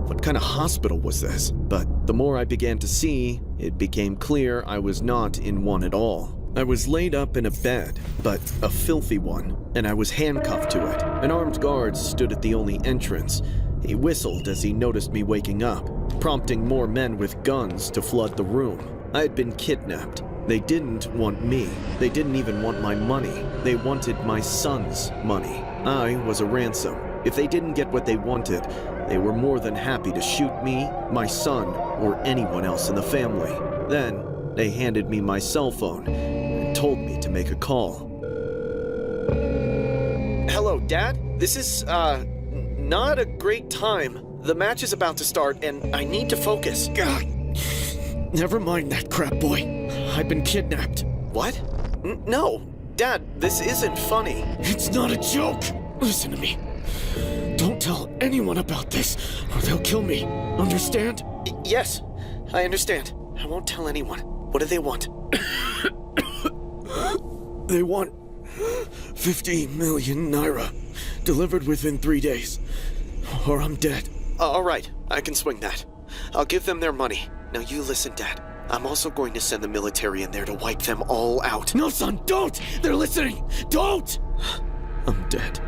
What kind of hospital was this? But the more I began to see, it became clear I was not in one at all. I was laid up in a bed, but a filthy one, and I was handcuffed to it. An armed guard stood at the only entrance. He whistled as he noticed me waking up, prompting more men with guns to flood the room. I had been kidnapped. They didn't want me. They didn't even want my money. They wanted my son's money. I was a ransom. If they didn't get what they wanted, they were more than happy to shoot me, my son, or anyone else in the family. Then, they handed me my cell phone and told me to make a call. Hello, Dad? This is, not a great time. The match is about to start, and I need to focus. God. Never mind that crap, boy. I've been kidnapped. What? No. Dad, this isn't funny. It's not a joke. Listen to me. Don't tell anyone about this, or they'll kill me. Understand? Yes, I understand. I won't tell anyone. What do they want? They want 50 million naira, delivered within 3 days, or I'm dead. All right, I can swing that. I'll give them their money. Now you listen, Dad. I'm also going to send the military in there to wipe them all out. No, son, don't! They're listening! Don't! I'm dead.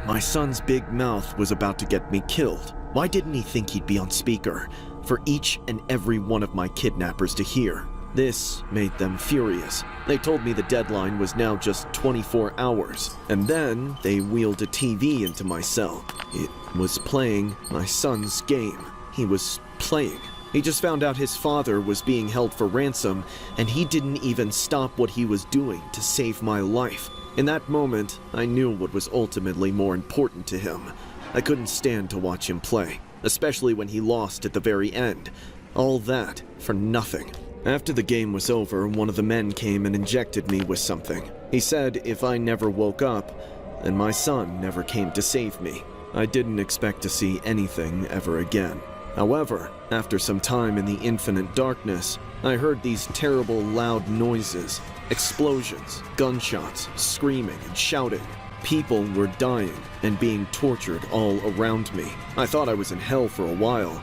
My son's big mouth was about to get me killed. Why didn't he think he'd be on speaker for each and every one of my kidnappers to hear? This made them furious. They told me the deadline was now just 24 hours. And then they wheeled a TV into my cell. It was playing my son's game. He was playing. He just found out his father was being held for ransom, and he didn't even stop what he was doing to save my life. In that moment, I knew what was ultimately more important to him. I couldn't stand to watch him play, especially when he lost at the very end. All that for nothing. After the game was over, one of the men came and injected me with something. He said if I never woke up, then my son never came to save me. I didn't expect to see anything ever again. However, after some time in the infinite darkness, I heard these terrible loud noises, explosions, gunshots, screaming and shouting. People were dying and being tortured all around me. I thought I was in hell for a while,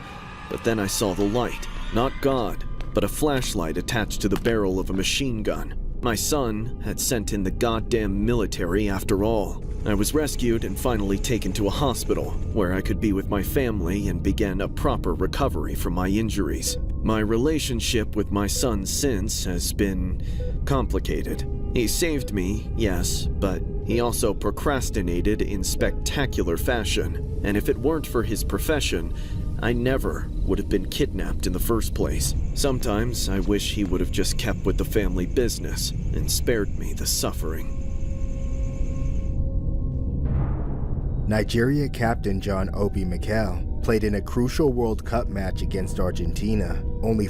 but then I saw the light. Not God, but a flashlight attached to the barrel of a machine gun. My son had sent in the goddamn military after all. I was rescued and finally taken to a hospital where I could be with my family and begin a proper recovery from my injuries. My relationship with my son since has been complicated. He saved me, yes, but he also procrastinated in spectacular fashion. And if it weren't for his profession, I never would have been kidnapped in the first place. Sometimes I wish he would have just kept with the family business and spared me the suffering. Nigeria captain John Obi Mikel played in a crucial World Cup match against Argentina, only